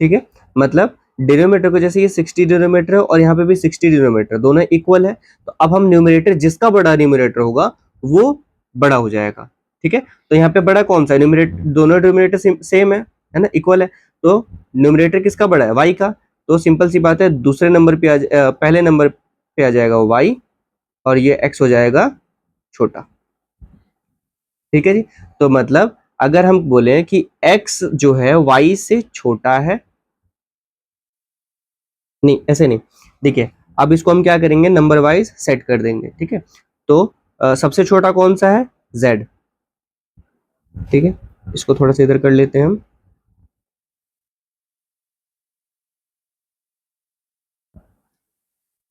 ठीक है, मतलब डिनोमिनेटर को, जैसे ये 60 डिनोमिनेटर है और यहाँ पे भी 60 डिनोमिनेटर, दोनों इक्वल है, तो अब हम न्यूमरेटर, जिसका बड़ा न्यूमरेटर होगा वो बड़ा हो जाएगा, ठीक है। तो यहाँ पे बड़ा कौन सा है, न्यूमरेटर, दोनों डिनोमिनेटर सेम है ना, इक्वल है, तो न्यूमरेटर किसका बड़ा है, y का, तो सिंपल सी बात है, दूसरे नंबर पे पहले नंबर पे आ जाएगा y, और ये x हो जाएगा छोटा, ठीक है जी। तो मतलब अगर हम बोले कि x जो है y से छोटा है, नहीं ऐसे नहीं, देखिए अब इसको हम क्या करेंगे, नंबर वाइज सेट कर देंगे, ठीक है। तो सबसे छोटा कौन सा है, z, ठीक है, इसको थोड़ा सा इधर कर लेते हैं हम,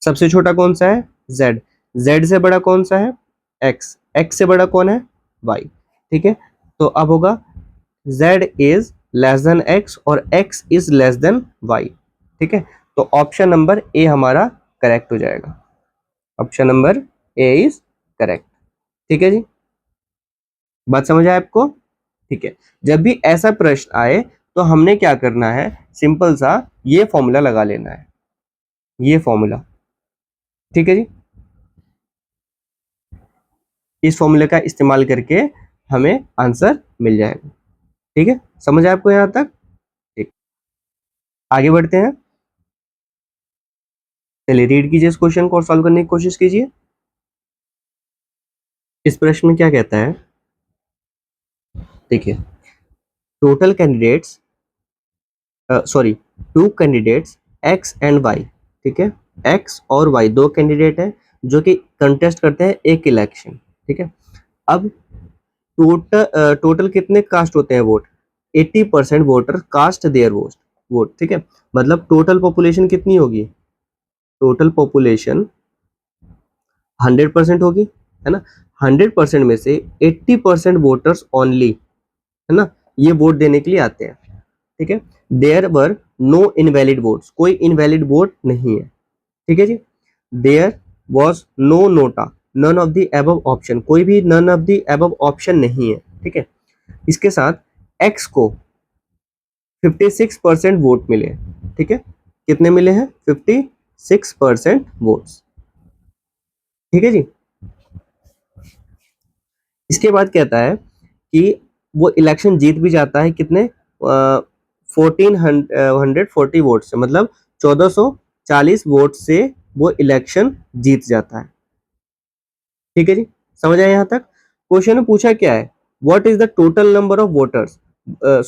सबसे छोटा कौन सा है, z, z से बड़ा कौन सा है, x, x से बड़ा कौन है, y, ठीक है। तो अब होगा z is less than x और x is less than y, ठीक है। तो ऑप्शन नंबर ए हमारा करेक्ट हो जाएगा, option number A is correct, ठीक है जी। बात समझ आए आपको? ठीक है, जब भी ऐसा प्रश्न आए तो हमने क्या करना है, सिंपल सा ये फॉर्मूला लगा लेना है, ये फॉर्मूला। ठीक है जी, इस फॉर्मूले का इस्तेमाल करके हमें आंसर मिल जाएगा। ठीक है, समझ आए आपको यहां तक? ठीक, आगे बढ़ते हैं। चलिए रीड कीजिए इस क्वेश्चन को और सॉल्व करने की कोशिश कीजिए। इस प्रश्न में क्या कहता है, देखिए, total candidates, sorry, two candidates x and y. ठीक है, एक्स और वाई दो कैंडिडेट हैं जो कि कंटेस्ट करते हैं एक इलेक्शन। ठीक है, अब टोटल कितने कास्ट होते हैं vote, 80% voter cast their vote. ठीक है, मतलब टोटल पॉपुलेशन कितनी होगी, टोटल पॉपुलेशन 100% होगी, है ना। 100% में से 80% वोटर्स ओनली, है ना, ये वोट देने के लिए आते हैं। ठीक है, there were no invalid votes, कोई इनवैलिड वोट नहीं है। ठीक है जी, there was no NOTA, none of the above option, कोई भी none of the above option नहीं है। ठीक है, इसके साथ एक्स को 56% वोट मिले। ठीक है, कितने मिले हैं, 56% वोट्स। ठीक है जी, इसके बाद कहता है कि वो इलेक्शन जीत भी जाता है कितने, 1440 वोट से, मतलब 1440 वोट से वो इलेक्शन जीत जाता है। ठीक है जी, समझ आया यहाँ तक? क्वेश्चन में पूछा क्या है, what is the total number of voters,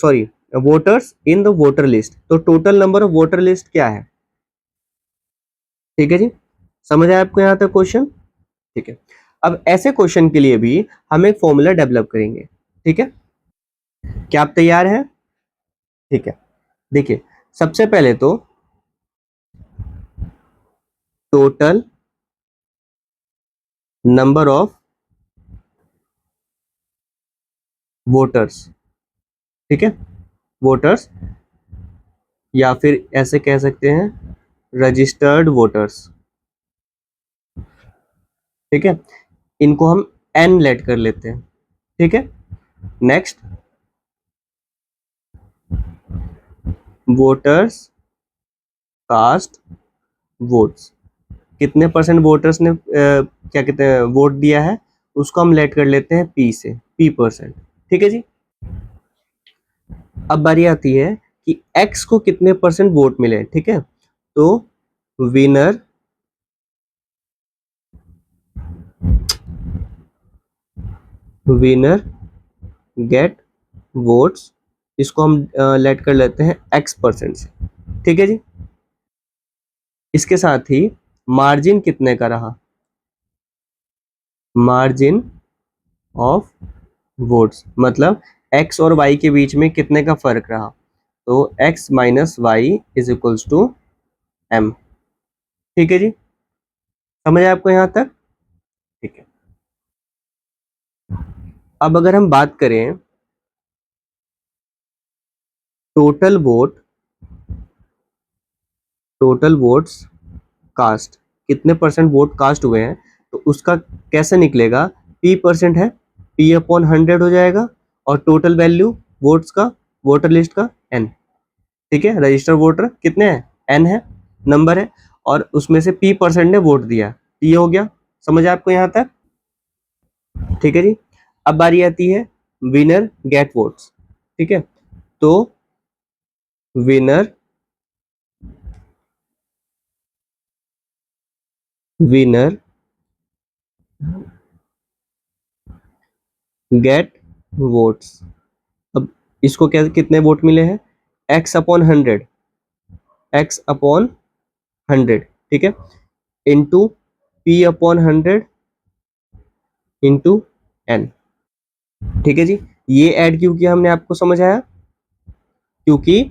sorry, voters in the voter list, तो total number of voter list क्या है। ठीक है जी, समझ आया आपको यहाँ तक क्वेश्चन? ठीक है, अब ऐसे क्वेश्चन के लिए भी हम एक फॉर्मूला डेवलप करेंगे। ठीक है, क्या आप तैयार हैं? ठीक है, देखिए, सबसे पहले तो टोटल नंबर ऑफ वोटर्स। ठीक है, वोटर्स, या फिर ऐसे कह सकते हैं रजिस्टर्ड वोटर्स। ठीक है, इनको हम एन लेट कर लेते हैं। ठीक है, नेक्स्ट, वोटर्स कास्ट वोट्स, कितने परसेंट वोटर्स ने क्या कहते हैं वोट दिया है, उसको हम लेट कर लेते हैं पी से, P%। ठीक है जी, अब बारी आती है कि एक्स को कितने परसेंट वोट मिले। ठीक है, तो विनर विनर गेट वोट्स, इसको हम लेट कर लेते हैं X% से। ठीक है जी, इसके साथ ही मार्जिन कितने का रहा, मार्जिन ऑफ वोट्स, मतलब एक्स और वाई के बीच में कितने का फर्क रहा, तो x minus y is equals to m। ठीक है जी, समझ आया आपको यहां तक? ठीक है, अब अगर हम बात करें total vote, total votes cast, कितने परसेंट वोट कास्ट हुए हैं, तो उसका कैसे निकलेगा, P% है, P/100 हो जाएगा, और टोटल वैल्यू वोट्स का, वोटर लिस्ट का n। ठीक है, रजिस्टर वोटर कितने हैं, n है, नंबर है, और उसमें से P% ने वोट दिया, ये हो गया। समझ आया आपको यहाँ तक? ठीक है जी, अब बारी आती है विनर गेट वोट्स। ठीक है, तो विनर विनर गेट वोट्स, अब इसको क्या, कितने वोट मिले हैं, X/100, X/100। ठीक है, इंटू P/100 इंटू n। ठीक है जी, ये ऐड क्यों किया हमने, आपको समझ आया? क्योंकि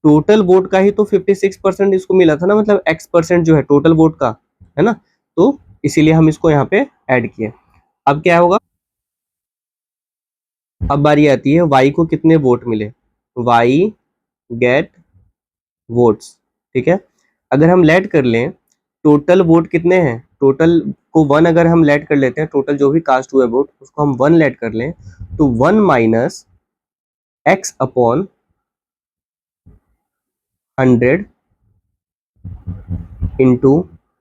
टोटल वोट का ही तो 56% इसको मिला था ना, मतलब X% जो है टोटल वोट का, है ना, तो इसीलिए हम इसको यहाँ पे ऐड किए। अब क्या होगा, अब बारी आती है y को कितने वोट मिले, y गेट वोट्स। ठीक है, अगर हम लेट कर लें टोटल वोट कितने हैं, टोटल को 1 अगर हम लेट कर लेते हैं, टोटल जो भी कास्ट हुआ वोट उसको हम 1 लेट कर लें, तो 1 minus x upon 100 into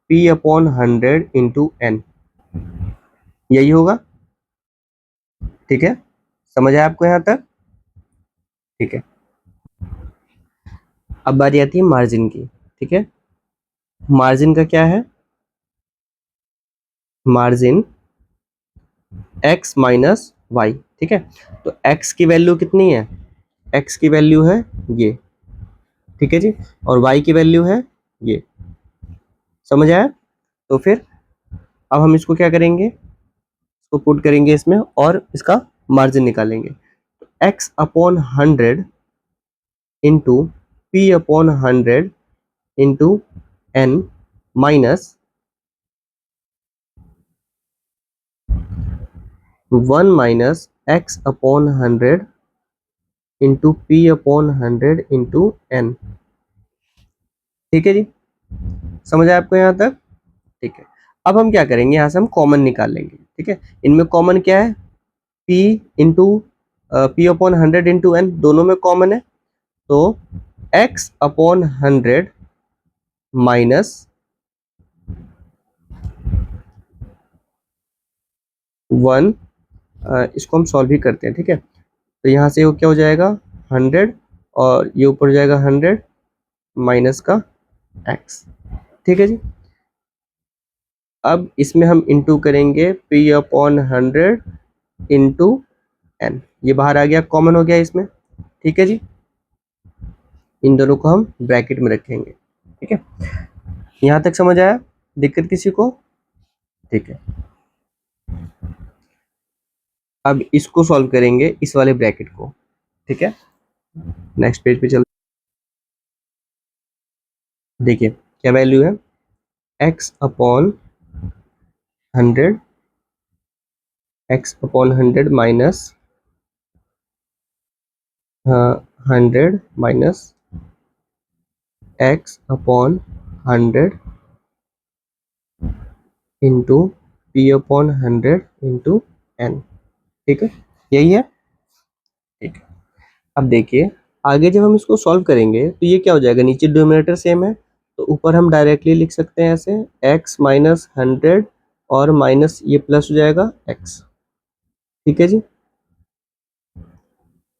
p upon 100 into n, यही होगा। ठीक है, समझ आया आपको यहाँ तक? ठीक है, अब बारी आती है मार्जिन की। ठीक है, मार्जिन का क्या है? Margin x minus y. ठीक है, तो x की वैल्यू कितनी है? x की वैल्यू है ये, ठीक है जी, और y की वैल्यू है ये। समझ आया? तो फिर अब हम इसको क्या करेंगे, इसको पुट करेंगे इसमें और इसका मार्जिन निकालेंगे। तो x upon 100 into p upon 100 into n minus 1 minus x upon 100 into p upon 100 into n. ठीक है जी, समझ आया आपको यहाँ तक? ठीक है, अब हम क्या करेंगे, यहाँ से हम कॉमन निकाल लेंगे। ठीक है, इनमें कॉमन क्या है? p into p upon 100 into n, दोनों में कॉमन है, तो x अपॉन 100 माइनस 1, इसको हम सॉल्व ही करते हैं। ठीक है, तो यहाँ से वो क्या हो जाएगा 100 और ये ऊपर जाएगा 100 माइनस का x। ठीक है जी, अब इसमें हम इंटू करेंगे p अपॉन 100 इंटू एन, ये बाहर आ गया, कॉमन हो गया इसमें। ठीक है जी, इन दोनों को हम ब्रैकेट में रखेंगे। ठीक है, यहाँ तक समझ आया? दिक्कत किसी को? ठीक है, अब इसको सॉल्व करेंगे, इस वाले ब्रैकेट को। ठीक है, नेक्स्ट पेज पे चल, देखिए क्या वैल्यू है, x upon 100, x upon 100 minus 100 minus x upon 100 into p upon 100 into n. ठीक है, यही है। ठीक है, अब देखिए आगे जब हम इसको सॉल्व करेंगे तो ये क्या हो जाएगा, नीचे डिनोमिनेटर सेम है तो ऊपर हम डायरेक्टली लिख सकते हैं ऐसे x माइनस 100 और माइनस ये प्लस हो जाएगा x। ठीक है जी,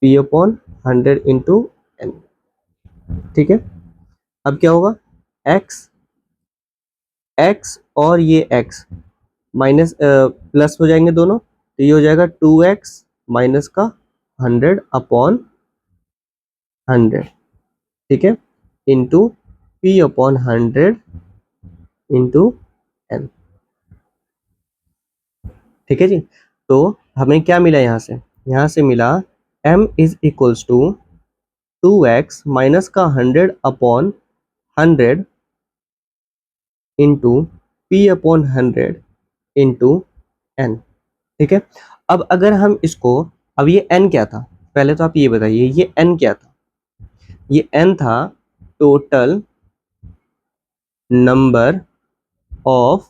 p अपॉन 100 इंटू एन। ठीक है, अब क्या होगा, x x और ये x माइनस प्लस हो जाएंगे दोनों, तो ये हो जाएगा 2x माइनस का 100 अपॉन 100। ठीक है, into p upon 100 into n. ठीक है जी, तो हमें क्या मिला यहाँ से मिला m is equals to 2x minus का 100 upon 100 into p upon 100 into n. ठीक है, अब अगर हम इसको, अब ये n क्या था, पहले तो आप ये बताइए ये n क्या था? ये n था total number of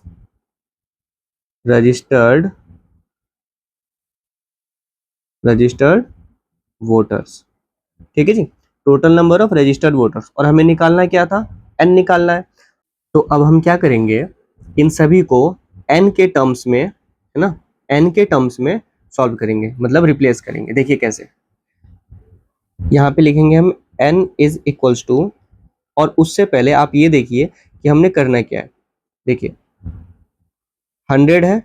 registered voters. ठीक है जी, total number of registered voters, और हमें निकालना क्या था, n निकालना है। तो अब हम क्या करेंगे, इन सभी को n के टर्म्स में, है ना, n के टर्म्स में सॉल्व करेंगे, मतलब रिप्लेस करेंगे। देखिए कैसे, यहाँ पे लिखेंगे हम n इज इक्वल्स टू, और उससे पहले आप ये देखिए कि हमने करना क्या है। देखिए 100 है,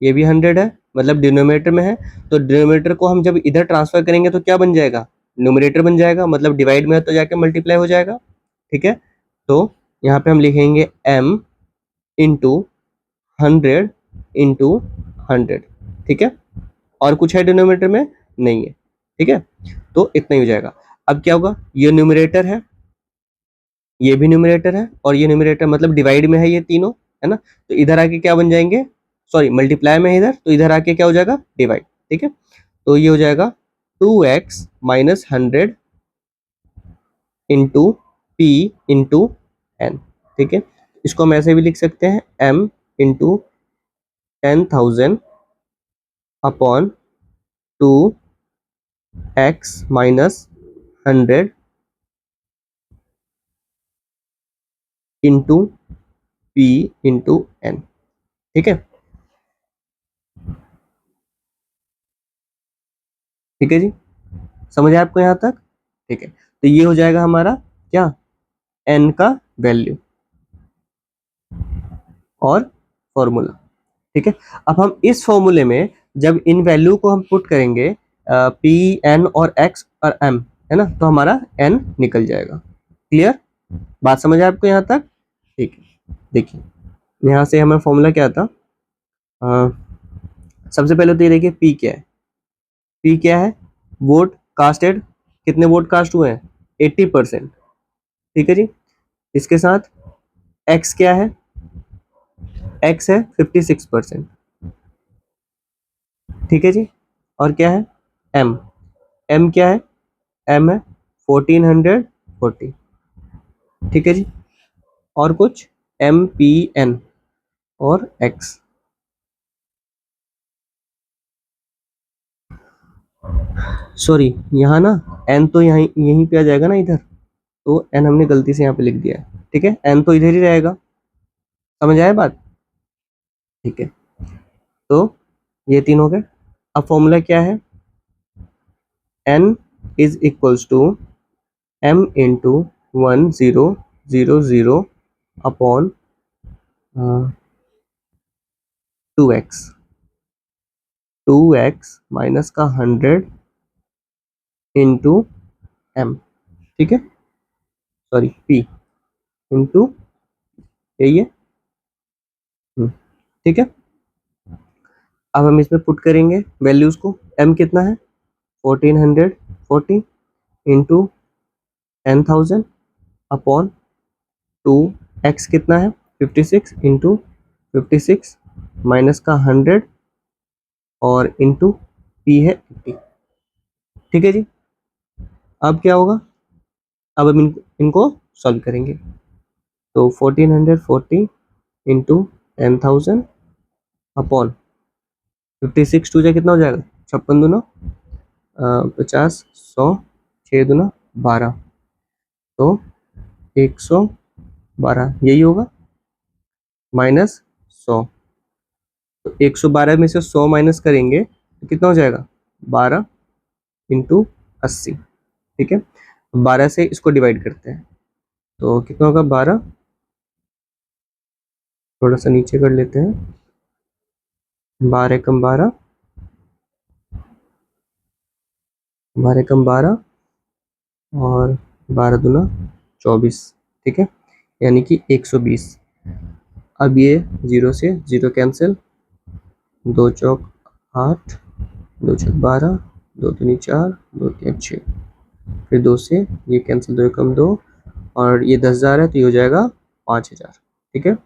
ये भी 100 है, मतलब डिनोमिनेटर में है, तो डिनोमिनेटर को हम जब इधर ट्रांसफर करेंगे तो क्या बन जाएगा, न्यूमरेटर बन जाएगा, मतलब डिवाइड में है तो जाके मल्टीप्लाई हो जाएगा। ठीक है, तो यहाँ पे हम लिखेंगे m इंटू 100 इंटू 100। ठीक है, और कुछ है डिनोमिनेटर में? नहीं है। ठीक है, तो इतना ही हो जाएगा। अब क्या होगा, ये न्यूमरेटर है, ये भी न्यूमरेटर है, और ये न्यूमरेटर मतलब डिवाइड में है ये तीनों, है ना, तो इधर आके क्या बन जाएंगे, सॉरी मल्टीप्लाई में है इधर, तो इधर आके क्या हो जाएगा, डिवाइड। ठीक है, तो ये हो जाएगा 2x minus 100 into p into n. ठीक है, इसको हम ऐसे भी लिख सकते हैं m into 10,000 upon 2x minus 100 into p into n। ठीक है, ठीक है जी, समझ आया आपको यहाँ तक? ठीक है, तो ये हो जाएगा हमारा क्या, n का वैल्यू और फॉर्मूला। ठीक है, अब हम इस फॉर्मूले में जब इन वैल्यू को हम पुट करेंगे p n और x और m, है ना, तो हमारा n निकल जाएगा। क्लियर, बात समझ आया आपको यहाँ तक? ठीक है, देखिए यहाँ से हमारा फॉर्मूला क्या था, सबसे पहले तो ये देखिए p क्या है, p क्या है, वोट कास्टेड, कितने वोट कास्ट हुए हैं, 80%। ठीक है जी, इसके साथ x क्या है, x है 56%। ठीक है जी, और क्या है, m, m क्या है, m है 1440। ठीक है जी, और कुछ m p n और x। सॉरी, यहाँ ना n तो यहीं यहीं पे आ जाएगा ना इधर, तो n हमने गलती से यहाँ पे लिख दिया है। ठीक है, n तो इधर ही रहेगा, समझ आया बात? ठीक है, तो ये तीन हो गए। अब फॉर्मूला क्या है, n is equals to m into 1000 upon 2x, 2x minus का 100 इंटू m। ठीक है, सॉरी p इंटू, यही है। ठीक है, अब हम इसमें पुट करेंगे वैल्यूज को। m कितना है 1440 इंटू 10,000 अपॉन 2x कितना है 56 इंटू 56 माइनस का 100 और इंटू p है 80। ठीक है जी, अब क्या होगा, अब हम इनको सॉल्व करेंगे। तो 1440 इंटू 10,000 अपॉन 56, टू जा कितना हो जाएगा, 56 दूना 50, 100, 6 दूना 12, तो 112 यही होगा, माइनस 100। तो 112 में से 100 माइनस करेंगे तो कितना हो जाएगा, 12 इंटू 80। ठीक है, 12 से इसको डिवाइड करते हैं तो कितना होगा, 12, थोड़ा सा नीचे कर लेते हैं, 12 कम 12, 12 कम 12 और 12 दूना 24। ठीक है, यानी कि 120। अब ये 0 से 0 कैंसिल, 2 चौक 8, 2 छक 12, 2 दूनी 4, 2 3 6, फिर 2 से ये कैंसिल, 2 एकम 2, और ये 10,000 है तो ये हो जाएगा 5,000। ठीक है,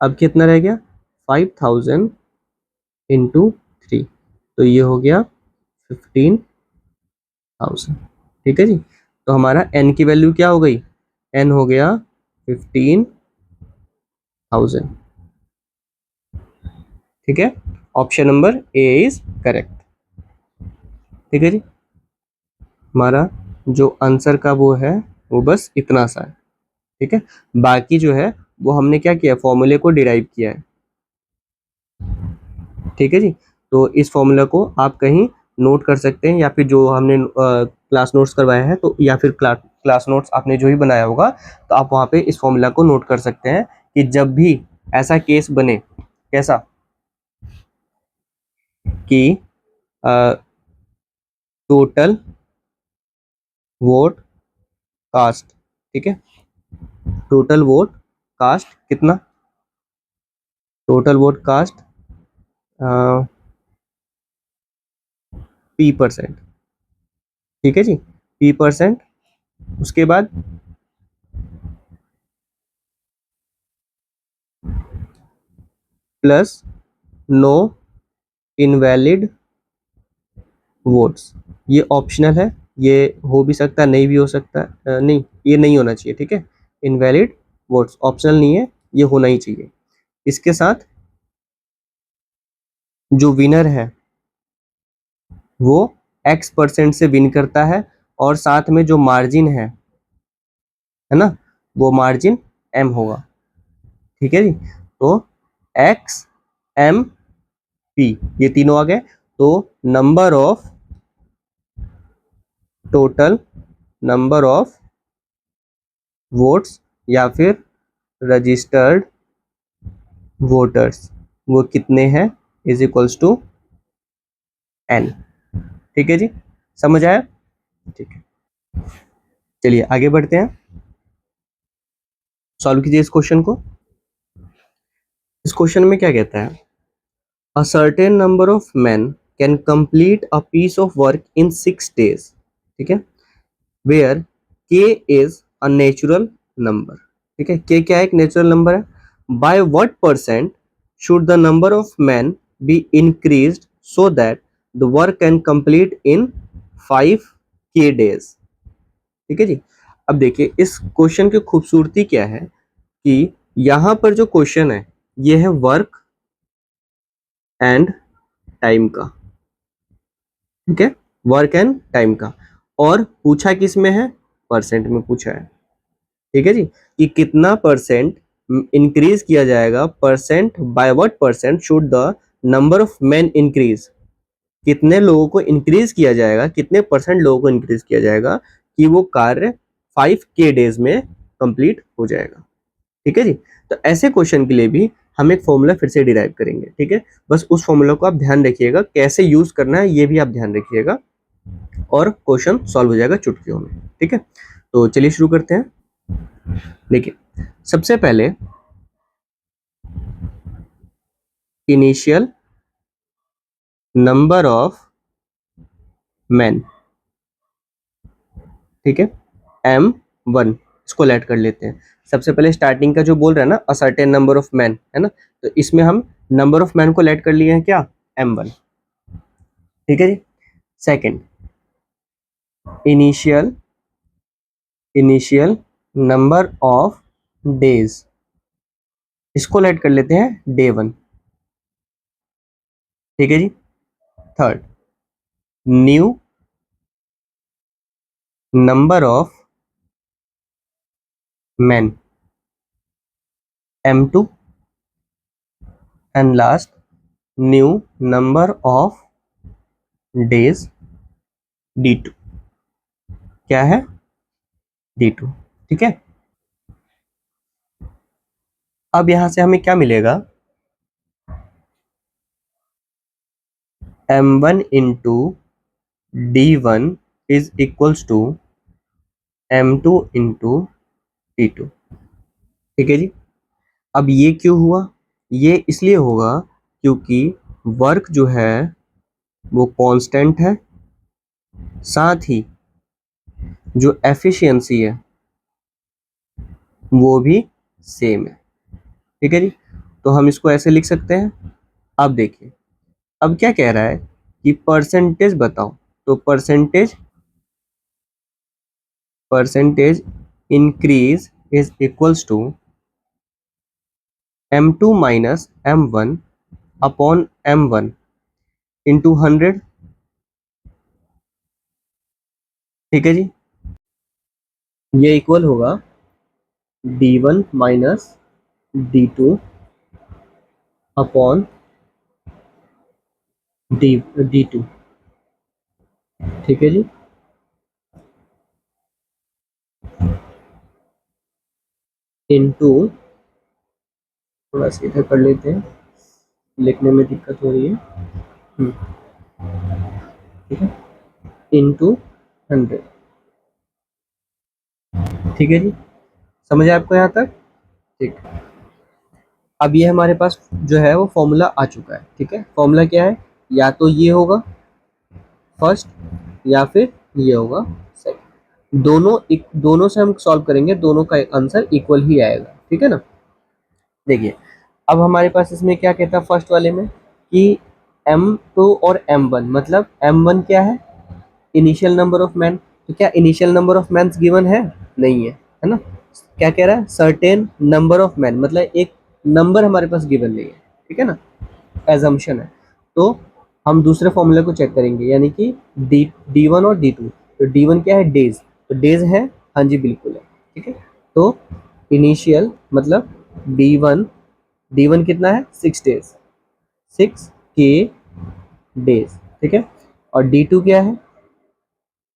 अब कितना रह गया, 5,000 इंटू 3, तो ये हो गया 15,000। ठीक है जी, तो हमारा n की वैल्यू क्या हो गई, n हो गया 15,000। ठीक है, option number A is correct. ठीक है जी, हमारा जो आंसर का वो है वो बस इतना सा है। ठीक है, बाकी जो है वो हमने क्या किया, फॉर्मूले को डिराइव किया है। ठीक है जी, तो इस फॉर्मूला को आप कहीं नोट कर सकते हैं, या फिर जो हमने क्लास नोट्स करवाए हैं, तो या फिर क्लास नोट्स आपने जो ही बनाया होगा तो आप वहाँ पे इस फॉर्मूला को नोट कर सकते हैं कि जब भी ऐसा केस बने, कैसा, कि टोटल वोट कास्ट, ठीक है, टोटल वोट कास्ट कितना, टोटल वोट कास्ट p%। ठीक है जी, p%, उसके बाद प्लस नो इनवैलिड वोट्स, ये ऑप्शनल है, ये हो भी सकता है नहीं भी हो सकता है, नहीं ये नहीं होना चाहिए। ठीक है, इनवैलिड वोट्स ऑप्शनल नहीं है, ये होना ही चाहिए। इसके साथ जो विनर है वो x% से विन करता है, और साथ में जो मार्जिन है ना, वो मार्जिन m होगा। ठीक है जी। तो x m p ये तीनों आ गए। तो टोटल नंबर ऑफ वोट्स या फिर रजिस्टर्ड वोटर्स वो कितने हैं, इज इक्वल्स टू n। ठीक है जी, समझ आया? ठीक है, चलिए आगे बढ़ते हैं, सॉल्व कीजिए इस क्वेश्चन को। इस क्वेश्चन में क्या कहता है, a certain number of man can complete a piece of work in 6 days। ठीक है, where k is a natural number. ठीक है, k क्या है, एक नेचुरल नंबर है। By what percent should the number of man be increased so that the work can complete in 5k days। ठीक है जी। अब देखिए इस क्वेश्चन की खूबसूरती क्या है कि यहां पर जो क्वेश्चन है ये है वर्क एंड टाइम का। ठीक है, वर्क एंड टाइम का, और पूछा किस में है, परसेंट में पूछा है। ठीक है जी, कि कितना परसेंट इंक्रीज किया जाएगा, percent by what percent should the number of man increase, कितने लोगों को इंक्रीज किया जाएगा, कितने परसेंट लोगों को इंक्रीज किया जाएगा कि वो कार्य 5k डेज में कंप्लीट हो जाएगा। ठीक है जी। तो ऐसे क्वेश्चन के लिए भी हम एक फॉर्मूला फिर से डिराइव करेंगे। ठीक है, बस उस फॉर्मूला को आप ध्यान रखिएगा, कैसे यूज करना है ये भी आप ध्यान रखिएगा, और क्वेश्चन सॉल्व हो जाएगा चुटकियों में। ठीक है, तो चलिए शुरू करते हैं। देखिए सबसे पहले इनिशियल नंबर ऑफ मैन। ठीक है, m1 इसको लेट कर लेते हैं। सबसे पहले स्टार्टिंग का जो बोल रहा है ना, a certain number of man, है ना, तो इसमें हम नंबर ऑफ मैन को लेट कर लिए हैं क्या, m1। ठीक है जी। Second initial initial number of days, इसको लेट कर लेते हैं day 1। ठीक है जी। Third new number of man, m2। And last new number of days d2, क्या है, d2। ठीक है, अब यहां से हमें क्या मिलेगा, m1 into d1 is equals to m2 into d2। ठीक है जी। अब ये क्यों हुआ, ये इसलिए होगा क्योंकि वर्क जो है वो कांस्टेंट है, साथ ही जो एफिशिएंसी है वो भी सेम है। ठीक है जी, तो हम इसको ऐसे लिख सकते हैं। अब देखिए, अब क्या कह रहा है कि परसेंटेज बताओ, तो percentage increase is equals to m2 minus m1 upon m1 into 100। ठीक है जी, ये इक्वल होगा d1 minus d2 upon d2। ठीक है जी, इंटू, थोड़ा सा इधर कर लेते हैं, लिखने में दिक्कत हो रही है। ठीक है, इंटू 100। ठीक है जी, समझ आया आपको यहाँ तक? ठीक, अब ये हमारे पास जो है वो फॉर्मूला आ चुका है। ठीक है, फॉर्मूला क्या है, या तो ये होगा फर्स्ट, या फिर ये होगा सेकंड। दोनों से हम सॉल्व करेंगे, दोनों का आंसर इक्वल ही आएगा। ठीक है ना। देखिए अब हमारे पास इसमें क्या कहता है, फर्स्ट वाले में कि m2 और m1, मतलब m1 क्या है, इनिशियल नंबर ऑफ मैन। तो क्या initial number of man given है, नहीं है ना। क्या कह रहा है, सर्टेन नंबर ऑफ मैन, मतलब एक नंबर हमारे पास गिवन नहीं है। ठीक है ना, एजम्पशन है। तो हम दूसरे फॉर्मूले को चेक करेंगे, यानी कि D1 और D2। तो D1 क्या है, डेज, तो डेज है, हाँ जी बिल्कुल है, ठीक है। तो इनिशियल मतलब D1 कितना है, 6 डेज, 6 के डेज, ठीक है। और D2 क्या है,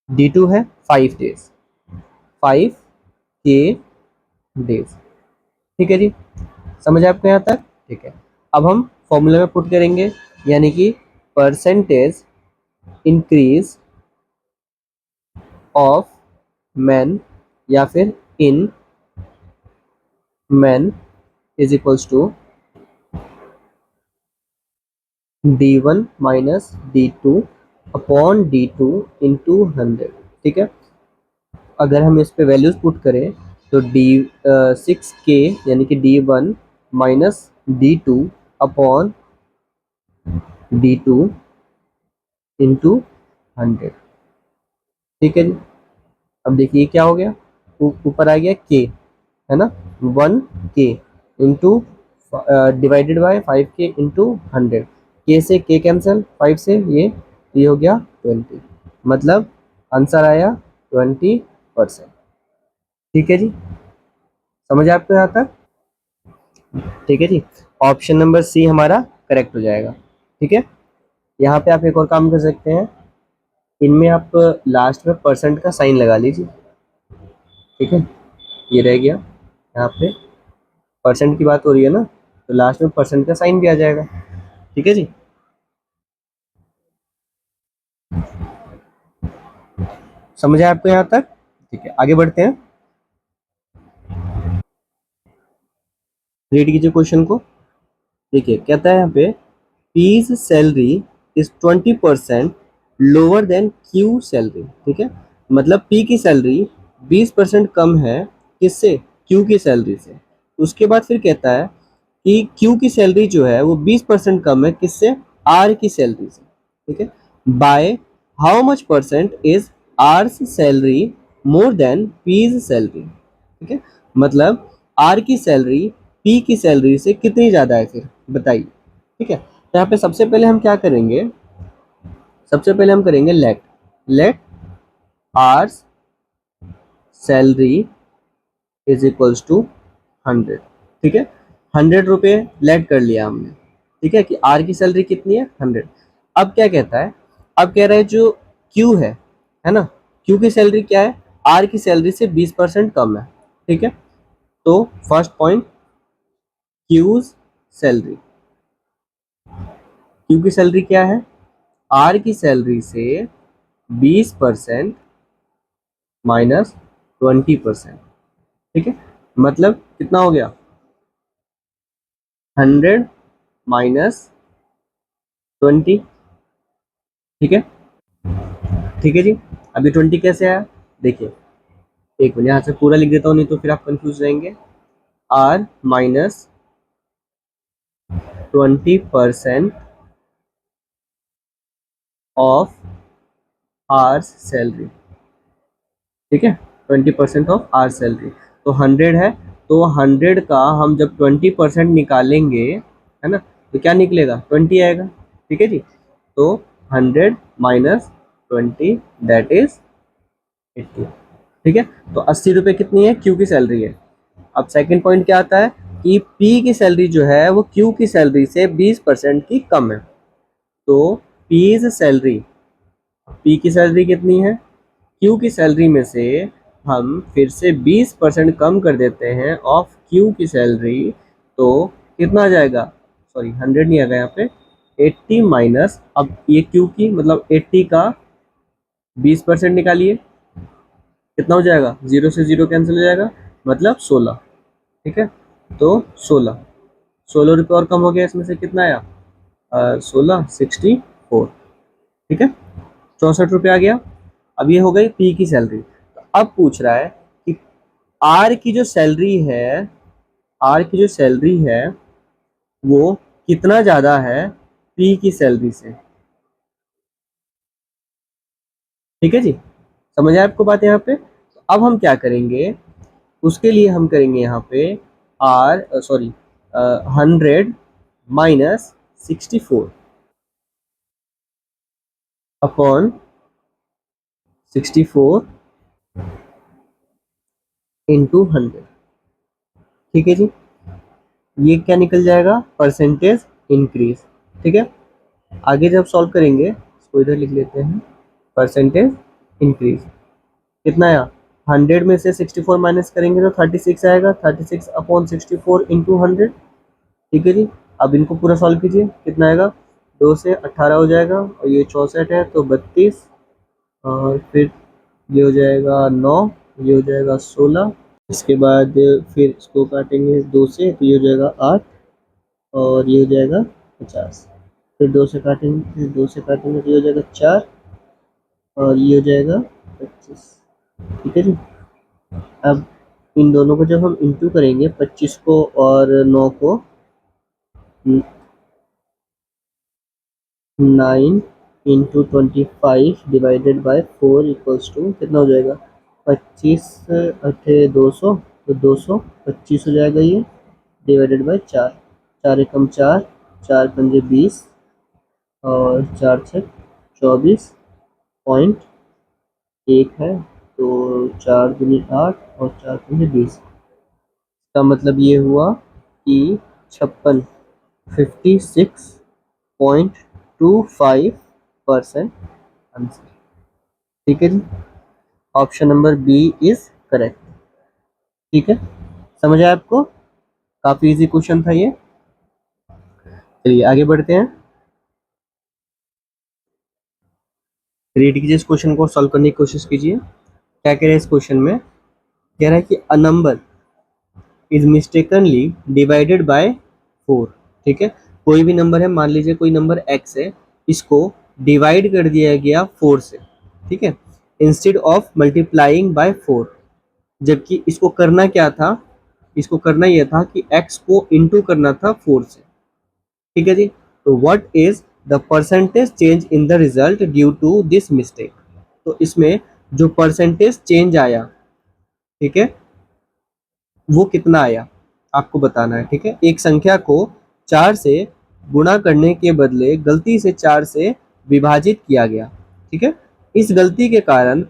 D2 है 5 डेज, 5 के डेज, ठीक है जी। समझ आए आपको यहाँ तक, ठीक है। अब हम फॉर्मूले में पुट करेंगे, यानी कि परसेंटेज इंक्रीज ऑफ मैन या फिर in man is equals to D1 minus D2 upon D2 into 100, ठीक है। अगर हम इस पे वैल्यूज पुट करें तो D6 के यानी कि D1 minus D2 upon D2 into 100, ठीक है जी। अब देखिए क्या हो गया, ऊपर आ गया के, है ना, 1 के इंटू डिवाइडेड बाय 5 के इंटू 100, के से के कैंसिल, 5 से ये हो गया 20, मतलब आंसर आया 20%, ठीक है जी। समझ आए आपको यहाँ तक, ठीक है जी। ऑप्शन नंबर सी हमारा करेक्ट हो जाएगा, ठीक है। यहाँ पे आप एक और काम कर सकते हैं, इनमें आप लास्ट में परसेंट का साइन लगा लीजिए, ठीक है। ये रह गया, यहाँ पे परसेंट की बात हो रही है ना, तो लास्ट में परसेंट का साइन भी आ जाएगा, ठीक है जी। समझ आया आपको यहाँ तक, ठीक है, आगे बढ़ते हैं। रीड कीजिए क्वेश्चन को, देखिए कहता है यहाँ पे P's salary is 20% lower than Q salary, ठीक है। मतलब पी की सैलरी 20% कम है, किससे, क्यू की सैलरी से। उसके बाद फिर कहता है कि क्यू की सैलरी जो है वो 20% कम है, किससे, आर की सैलरी से, ठीक है। By how much percent is R's salary more than P's salary, ठीक है। मतलब आर की सैलरी पी की सैलरी से कितनी ज़्यादा है, फिर बताइए, ठीक है। तो यहाँ पे सबसे पहले हम क्या करेंगे, सबसे पहले हम करेंगे let R's salary is equals to 100, ठीक है। 100 रुपये लेट कर लिया हमने, ठीक है, कि आर की सैलरी कितनी है, 100। अब क्या कहता है, अब कह रहा है जो क्यू है ना, क्यू की सैलरी क्या है, आर की सैलरी से 20% कम है, ठीक है। तो first point, Q's salary, Q की सैलरी क्या है, आर की सैलरी से 20% माइनस 20%, ठीक है। मतलब कितना हो गया, 100 माइनस 20, ठीक है, ठीक है जी। अभी 20 कैसे आया, देखिए एक मिनट यहाँ से पूरा लिख देता हूँ, नहीं तो फिर आप कंफ्यूज रहेंगे। R minus 20% of R salary, ठीक है, 20% ऑफ आर सैलरी, तो 100 है, तो 100 का हम जब 20% निकालेंगे, है ना, तो क्या निकलेगा, 20 आएगा, ठीक है जी। तो 100 माइनस 20 दैट इज 80, ठीक है। तो 80 रुपये कितनी है, क्यू की सैलरी है। अब सेकंड पॉइंट क्या आता है कि पी की सैलरी जो है वो क्यू की सैलरी से 20% की कम है, तो पीज सैलरी, पी की सैलरी कितनी है, क्यू की सैलरी में से हम फिर से 20% कम कर देते हैं ऑफ क्यू की सैलरी, तो कितना आ जाएगा, सॉरी 100 नहीं आएगा यहाँ पे, 80 माइनस, अब ये क्यू की मतलब 80 का 20% निकालिए, कितना हो जाएगा, जीरो से जीरो कैंसिल हो जाएगा, मतलब 16, ठीक है। तो 16 रुपये और कम हो गया, इसमें से कितना आया, 16, 64, ठीक है, 64 रुपये आ गया। अब ये हो गई पी की सैलरी, तो अब पूछ रहा है कि आर की जो सैलरी है, आर की जो सैलरी है वो कितना ज़्यादा है पी की सैलरी से, ठीक है जी। समझ आए आपको बात यहाँ पे, तो अब हम क्या करेंगे, उसके लिए हम करेंगे यहाँ पे R, sorry 100 minus 64, upon 64 into 100। ठीक है जी, ये क्या निकल जाएगा, परसेंटेज इंक्रीज। ठीक है, आगे जब सॉल्व करेंगे इसको इधर लिख लेते हैं, परसेंटेज इंक्रीज कितना आया, 100 में से 64 माइनस करेंगे तो 36 आएगा, 36 अपॉन 64 इंटू 100। ठीक है जी, अब इनको पूरा सॉल्व कीजिए, कितना आएगा, 2 से 18 हो जाएगा, और ये 64 है तो 32, और फिर ये हो जाएगा 9, ये हो जाएगा 16, इसके बाद फिर इसको काटेंगे 2 से तो ये हो जाएगा 8, और ये हो जाएगा 50, फिर 2 से काटेंगे, फिर 2 से काटेंगे तो ये हो जाएगा 4, और ये हो जाएगा 25। ठीक है जी, अब इन दोनों को जब हम इंटू करेंगे, 25 को और 9 को, 9 into 25 divided by 4 equals to कितना हो जाएगा, 25 अठे 200, तो 225 हो जाएगा ये, डिवाइडेड बाय 4, 4 एकम 4, 4 पंजे 20, और 4 छः 24.1 है, तो 4 दूनी 8 और 4 पंजे 20, का मतलब ये हुआ कि 56.25% आंसर। ठीक है जी, option number B is correct. ठीक है, समझ आया आपको, काफी इजी क्वेश्चन था ये। चलिए आगे बढ़ते हैं, रीड कीजिए इस क्वेश्चन को, सॉल्व करने की कोशिश कीजिए। क्या कह रहे हैं इस क्वेश्चन में, कह रहा है कि a number is mistakenly divided by 4। ठीक है, कोई भी नंबर है, मान लीजिए कोई नंबर x है, इसको डिवाइड कर दिया गया 4 से। ठीक है, इंस्टेड ऑफ मल्टीप्लाइंग बाय 4, जबकि इसको करना क्या था, इसको करना यह था कि x को इंटू करना था 4 से। ठीक है जी, तो what is the percentage change in the result due to this mistake. तो इसमें जो परसेंटेज चेंज आया, ठीक है, वो कितना आया आपको बताना है। ठीक है, एक संख्या को 4 से गुणा करने के बदले गलती से 4 से विभाजित किया गया। ठीक है, इस गलती के कारण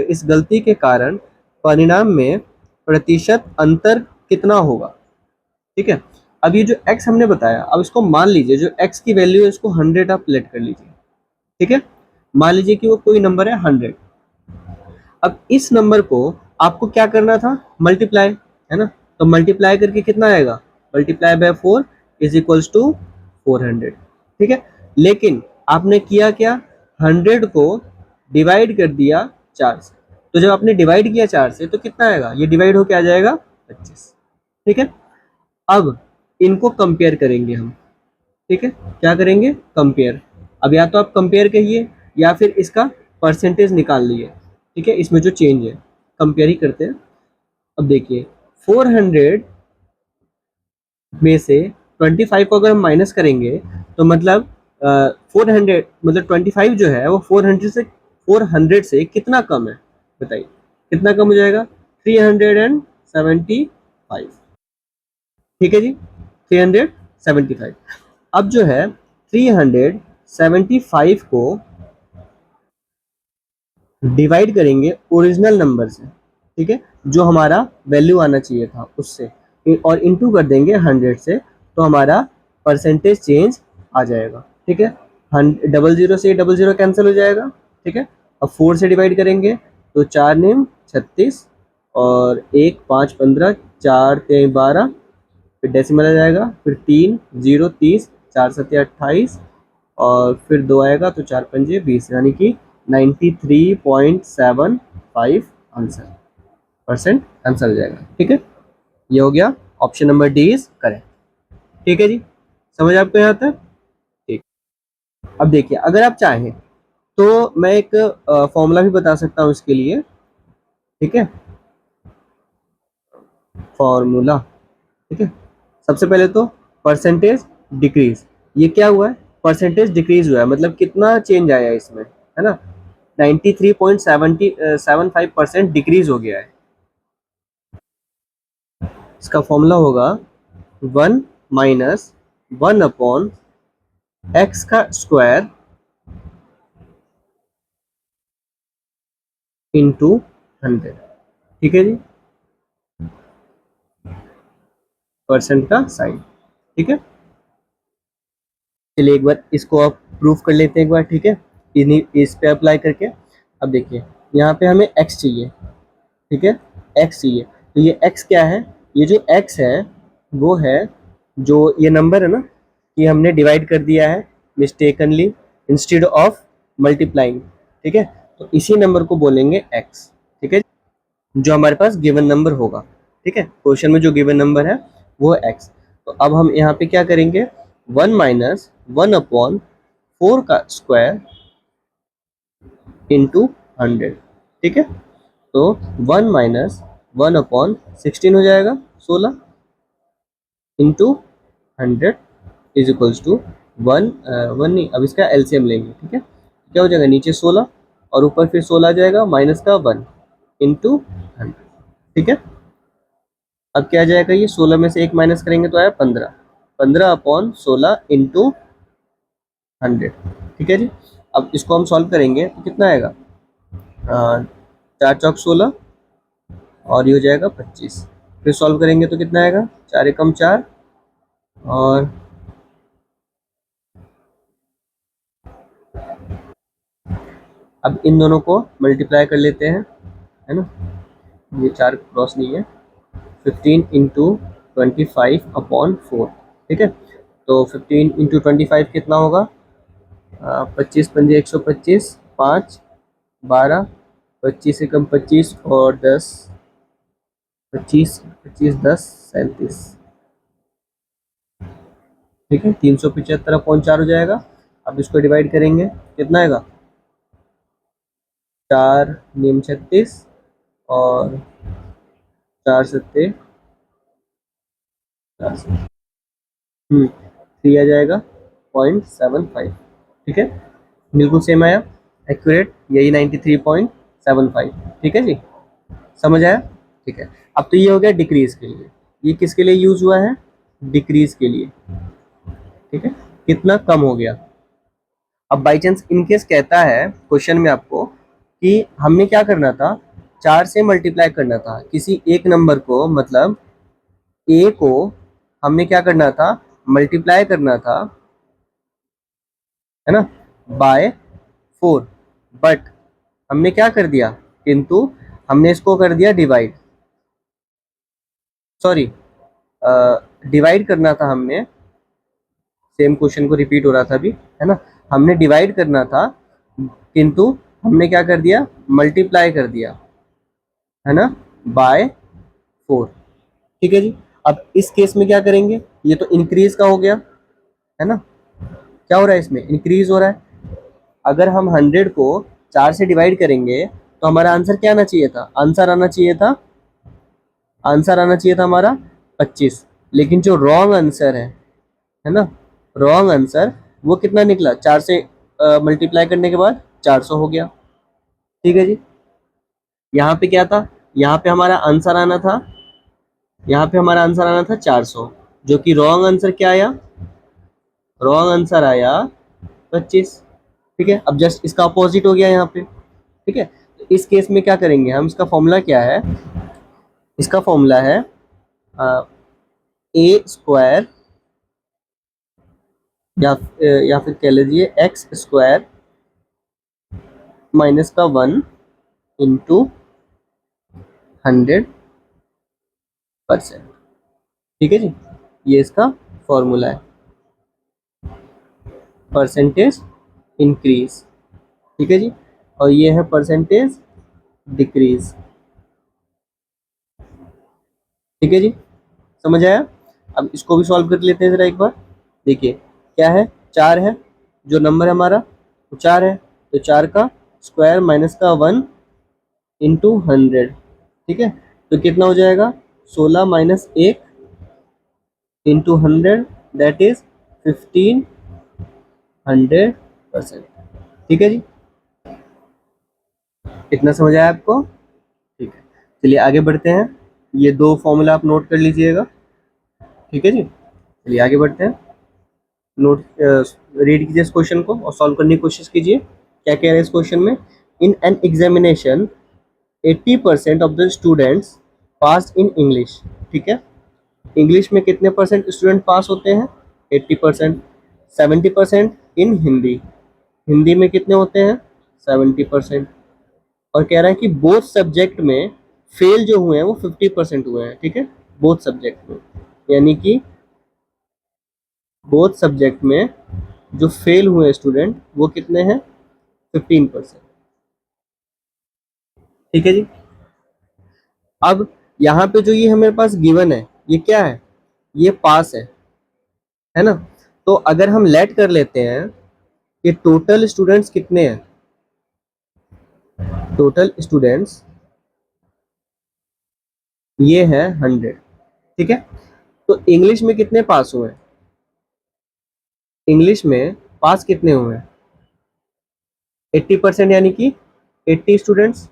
इस गलती के कारण परिणाम में प्रतिशत अंतर कितना होगा। ठीक है, अब ये जो x हमने बताया, अब इसको मान लीजिए जो x की वैल्यू है इसको 100 आप लेट कर लीजिए। ठीक है, मान लीजिए कि वो कोई नंबर है 100। अब इस नंबर को आपको क्या करना था, मल्टीप्लाई, है ना, तो मल्टीप्लाई करके कितना आएगा, multiply by 4 is equals to 400। ठीक है, लेकिन आपने किया क्या, 100 को डिवाइड कर दिया 4 से, तो जब आपने डिवाइड किया 4 से तो कितना आएगा, ये डिवाइड होके आ जाएगा 25। ठीक है, अब इनको कंपेयर करेंगे हम। ठीक है, क्या करेंगे, कंपेयर। अब या तो आप कंपेयर कहिए या फिर इसका परसेंटेज निकाल लिए। ठीक है, इसमें जो चेंज है कंपेयर ही करते हैं। अब देखिए 400 में से 25 को अगर हम माइनस करेंगे तो मतलब 400 मतलब 25 जो है वो 400 से कितना कम है, बताइए कितना कम हो जाएगा, 375। ठीक है जी, 375। अब जो है 375 को डिवाइड करेंगे ओरिजिनल नंबर से। ठीक है, जो हमारा वैल्यू आना चाहिए था उससे, और इनटू कर देंगे 100 से, तो हमारा परसेंटेज चेंज आ जाएगा। ठीक है, 00 से 00 कैंसिल हो जाएगा। ठीक है, अब 4 से डिवाइड करेंगे तो 4 नेम 36, और 1 5 15, 4 3 12, फिर डेसिमल आ जाएगा, फिर 3 0 30, 4 7 28, और फिर 2 आएगा तो 4 पंजे 20, यानी कि 93.75 आंसर, परसेंट आंसर हो जाएगा। ठीक है, ये हो गया, option number D is correct. ठीक है जी, समझ आपको यहाँ तक, ठीक। अब देखिए अगर आप चाहें तो मैं एक फॉर्मूला भी बता सकता हूँ इसके लिए। ठीक है, फॉर्मूला, ठीक है, सबसे पहले तो परसेंटेज डिक्रीज, ये क्या हुआ है, परसेंटेज डिक्रीज हुआ है, मतलब कितना चेंज आया है इसमें, है ना, 93.75% डिक्रीज हो गया है। इसका फॉर्मूला होगा 1 माइनस 1 अपॉन एक्स का स्क्वायर इंटू 100, ठीक है जी, परसेंट का साइन, ठीक है। चलिए एक बार इसको आप प्रूफ कर लेते हैं एक बार, ठीक है, इस पे अप्लाई करके। अब देखिए यहाँ पे हमें x चाहिए, ठीक है, x चाहिए, तो ये x क्या है, ये जो x है वो है, जो ये नंबर है ना, ये हमने डिवाइड कर दिया है मिस्टेकनली इंस्टेड ऑफ मल्टीप्लाइंग, ठीक है, तो इसी नंबर को बोलेंगे x, ठीक है, जो हमारे पास गिवन नंबर होगा, ठीक है, क्वेश्चन में जो गिवन नंबर है वो है x। तो अब हम यहाँ पे क्या करेंगे, 1 माइनस 1/4 का स्क्वायर इंटू 100, ठीक है, तो 1 माइनस 1/16 हो जाएगा 16 इंटू 100 इज इक्वल्स टू 1 नहीं, अब इसका एलसीएम लेंगे, ठीक है, क्या हो जाएगा, नीचे 16 और ऊपर फिर 16 आ जाएगा माइनस का 1 इंटू 100, ठीक है। अब क्या आ जाएगा, ये 16 में से एक माइनस करेंगे तो आया 15, 15/16 इंटू 100, ठीक है जी। अब इसको हम सॉल्व करेंगे तो कितना आएगा, 4 चौक 16 और ये हो जाएगा 25, फिर सॉल्व करेंगे तो कितना आएगा, 4 एकम 4 और अब इन दोनों को मल्टीप्लाई कर लेते हैं, है ना, ये 4 क्रॉस नहीं है, 15 इंटू 25/4, ठीक है, तो 15 इंटू 25 कितना होगा, 25 पंजे 125, 5 12, 25 एकम 25 और 10, 25 25 10 37, ठीक है, 375/4 हो जाएगा। अब इसको डिवाइड करेंगे कितना आएगा, 4 नियम 36 और 4 सत्ते 3 आ जाएगा 0.75, ठीक है, बिल्कुल सेम आया, एक्यूरेट, यही 93.75, ठीक है जी, समझ आया, ठीक है। अब तो ये हो गया डिक्रीज के लिए, ये किसके लिए यूज हुआ है, डिक्रीज के लिए, ठीक है, कितना कम हो गया। अब बाई चांस इनकेस कहता है क्वेश्चन में आपको कि हमने क्या करना था, 4 से मल्टीप्लाई करना था किसी एक नंबर को, मतलब ए को हमने क्या करना था, मल्टीप्लाई करना था, है ना, बाय 4, बट हमने क्या कर दिया, किंतु हमने इसको कर दिया डिवाइड, सॉरी, डिवाइड करना था हमने, सेम क्वेश्चन को रिपीट हो रहा था अभी, है ना, हमने डिवाइड करना था किंतु हमने क्या कर दिया, मल्टीप्लाई कर दिया, है ना, बाय 4, ठीक है जी। अब इस केस में क्या करेंगे, ये तो इंक्रीज का हो गया, है ना, क्या हो रहा है इसमें, इंक्रीज हो रहा है। अगर हम 100 को 4 से डिवाइड करेंगे तो हमारा आंसर क्या आना चाहिए था, आंसर आना चाहिए था, आंसर आना चाहिए था हमारा 25, लेकिन जो रॉन्ग आंसर है ना, रॉन्ग आंसर वो कितना निकला, 4 से मल्टीप्लाई करने के बाद 400 हो गया, ठीक है जी। यहाँ पे क्या था, यहाँ पे हमारा आंसर आना था, यहाँ पे हमारा आंसर आना था 400, जो कि रॉन्ग आंसर क्या आया, रॉन्ग आंसर आया 25, ठीक है। अब जस्ट इसका अपोजिट हो गया यहाँ पे, ठीक है, तो इस केस में क्या करेंगे हम, इसका फॉर्मूला क्या है, इसका फॉर्मूला है ए स्क्वायर या फिर कह लीजिए एक्स स्क्वायर माइनस का 1 इंटू 100%, ठीक है जी, ये इसका फॉर्मूला है, परसेंटेज इंक्रीज, ठीक है जी, और ये है परसेंटेज डिक्रीज, ठीक है जी, समझ आया। अब इसको भी सॉल्व कर लेते हैं जरा एक बार, देखिए क्या है, 4 है, जो नंबर है हमारा वो 4 है, तो 4 का स्क्वायर माइनस का 1 इंटू 100, ठीक है, तो कितना हो जाएगा, 16 माइनस 1 इंटू 100, दैट इज 1500%, ठीक है जी, इतना समझ आया आपको, ठीक है। चलिए आगे बढ़ते हैं, ये दो फॉर्मूला आप नोट कर लीजिएगा, ठीक है जी, चलिए आगे बढ़ते हैं, नोट रीड कीजिए इस क्वेश्चन को और सॉल्व करने की कोशिश कीजिए, क्या कह रहे हैं इस क्वेश्चन में, in an examination 80% of the students pass in English, ठीक है। इंग्लिश में कितने परसेंट स्टूडेंट पास होते हैं? 80%। 70% इन हिंदी, हिंदी में कितने होते हैं? 70%। और कह रहा है कि बोथ सब्जेक्ट में फेल जो हुए हैं वो 50% हुए हैं, ठीक है, बोथ सब्जेक्ट में, यानी कि बोथ सब्जेक्ट में जो फेल हुए स्टूडेंट वो कितने हैं? 15%, ठीक है जी। अब यहाँ पे जो ये हमारे पास गिवन है ये क्या है? ये पास है ना। तो अगर हम लेट कर लेते हैं कि टोटल स्टूडेंट्स कितने हैं, टोटल स्टूडेंट्स ये है 100, ठीक है। तो इंग्लिश में कितने पास हुए हैं? इंग्लिश में पास कितने हुए हैं? 80%, यानी कि 80 स्टूडेंट्स।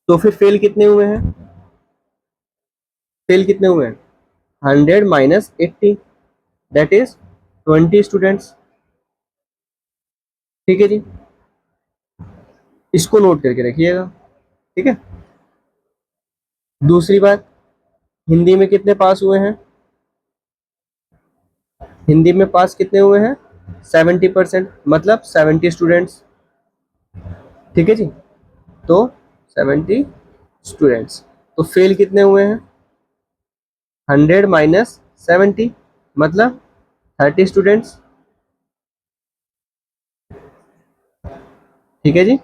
तो फिर फेल कितने हुए हैं? फेल कितने हुए हैं? 100 माइनस 80, दैट इज 20 स्टूडेंट्स, ठीक है जी। इसको नोट करके रखिएगा, ठीक है। दूसरी बात, हिंदी में कितने पास हुए हैं? हिंदी में पास कितने हुए हैं? 70%, मतलब 70 स्टूडेंट्स, ठीक है जी। तो 70 स्टूडेंट्स। तो फेल कितने हुए हैं? 100 माइनस 70, मतलब 30 स्टूडेंट्स, ठीक है जी।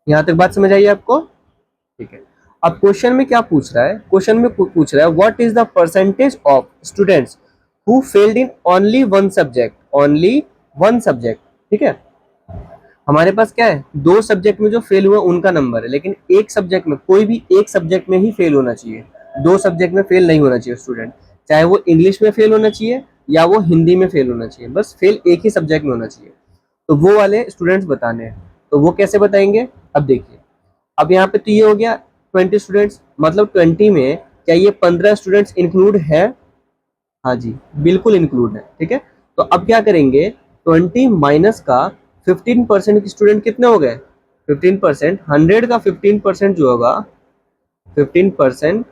यहां तक बात समझ आई आपको? ठीक है। अब क्वेश्चन में क्या पूछ रहा है? क्वेश्चन में पूछ रहा है what is the percentage of students who failed in only one subject, only one subject, ठीक है। हमारे पास क्या है? दो सब्जेक्ट में जो फेल हुआ उनका नंबर है, लेकिन एक सब्जेक्ट में, कोई भी एक सब्जेक्ट में ही फेल होना चाहिए, दो सब्जेक्ट में फेल नहीं होना चाहिए स्टूडेंट, चाहे वो इंग्लिश में फेल होना चाहिए या वो हिंदी में फेल होना चाहिए, बस फेल एक ही सब्जेक्ट में होना चाहिए। तो वो वाले स्टूडेंट्स बताने हैं। तो वो कैसे बताएंगे? अब देखिए, अब यहाँ पे तो ये हो गया 20 स्टूडेंट्स, मतलब 20 में क्या ये 15 स्टूडेंट्स इंक्लूड है? हाँ जी, बिल्कुल इंक्लूड है, ठीक है। तो अब क्या करेंगे? 20 माइनस का 15% स्टूडेंट कितने हो गए? 15%, 100 का 15% जो होगा, 15%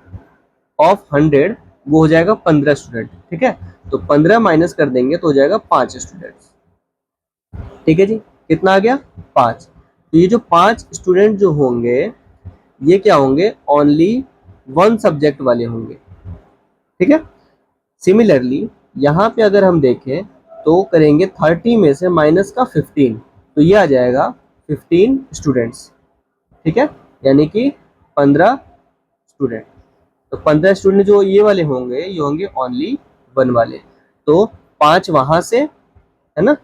ऑफ 100 वो हो जाएगा 15 स्टूडेंट, ठीक है। तो 15 माइनस कर देंगे तो हो जाएगा 5 स्टूडेंट्स, ठीक है जी। कितना आ गया? 5। तो ये जो 5 स्टूडेंट जो होंगे ये क्या होंगे? ओनली वन सब्जेक्ट वाले होंगे, ठीक है। सिमिलरली यहाँ पे अगर हम देखें तो करेंगे 30 में से माइनस का 15, तो ये आ जाएगा 15 स्टूडेंट्स, ठीक है, यानी कि 15 स्टूडेंट। तो 15 स्टूडेंट जो ये वाले होंगे ये होंगे ओनली वन वाले। तो 5 वहां से, है ना,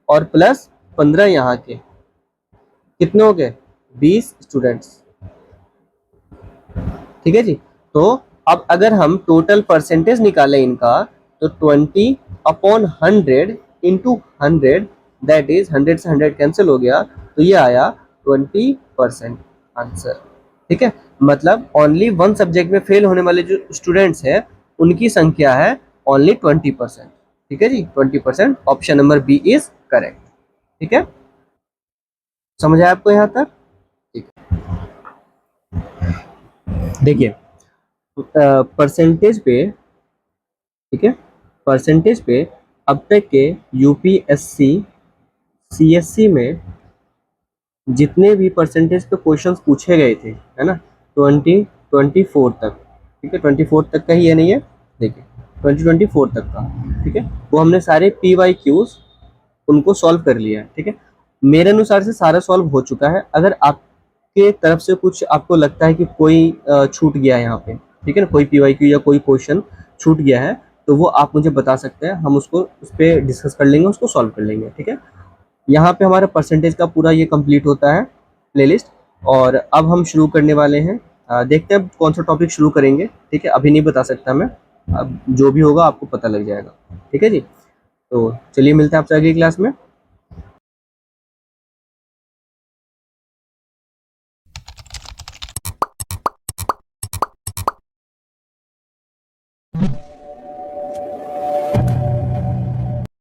और प्लस 15 यहाँ के, कितने हो गए? 20 स्टूडेंट्स, ठीक है जी। तो अब अगर हम टोटल परसेंटेज निकालें इनका तो 20 अपॉन 100 इंटू 100, दैट इज 100 से 100 कैंसिल हो गया, तो ये आया 20% आंसर, ठीक है। मतलब ओनली वन सब्जेक्ट में फेल होने वाले जो स्टूडेंट्स हैं उनकी संख्या है ओनली 20%, ठीक है जी। 20%, option number B is correct, ठीक है। समझ आया आपको यहाँ तक? ठीक है, देखिए परसेंटेज पे, ठीक है, परसेंटेज पे अब तक के यूपीएससी सीएससी में जितने भी परसेंटेज पे क्वेश्चंस पूछे गए थे, है ना, 2024 तक, ठीक है, 24 तक का ही है, नहीं है, देखिए 2024 तक का, ठीक है, वो हमने सारे PYQs उनको सॉल्व कर लिया है, ठीक है। मेरे अनुसार से सारा सॉल्व हो चुका है। अगर आपके तरफ से कुछ आपको लगता है कि कोई छूट गया है यहाँ पे, ठीक है ना, कोई PYQ या कोई क्वेश्चन छूट गया है तो वो आप मुझे बता सकते हैं, हम उसको उस पर डिस्कस कर लेंगे, उसको सॉल्व कर लेंगे, ठीक है। यहाँ पे हमारा परसेंटेज का पूरा ये कंप्लीट होता है प्लेलिस्ट। और अब हम शुरू करने वाले हैं, देखते हैं कौन सा टॉपिक शुरू करेंगे, ठीक है, अभी नहीं बता सकता मैं, अब जो भी होगा आपको पता लग जाएगा, ठीक है जी। तो चलिए मिलते हैं आपसे अगली क्लास में।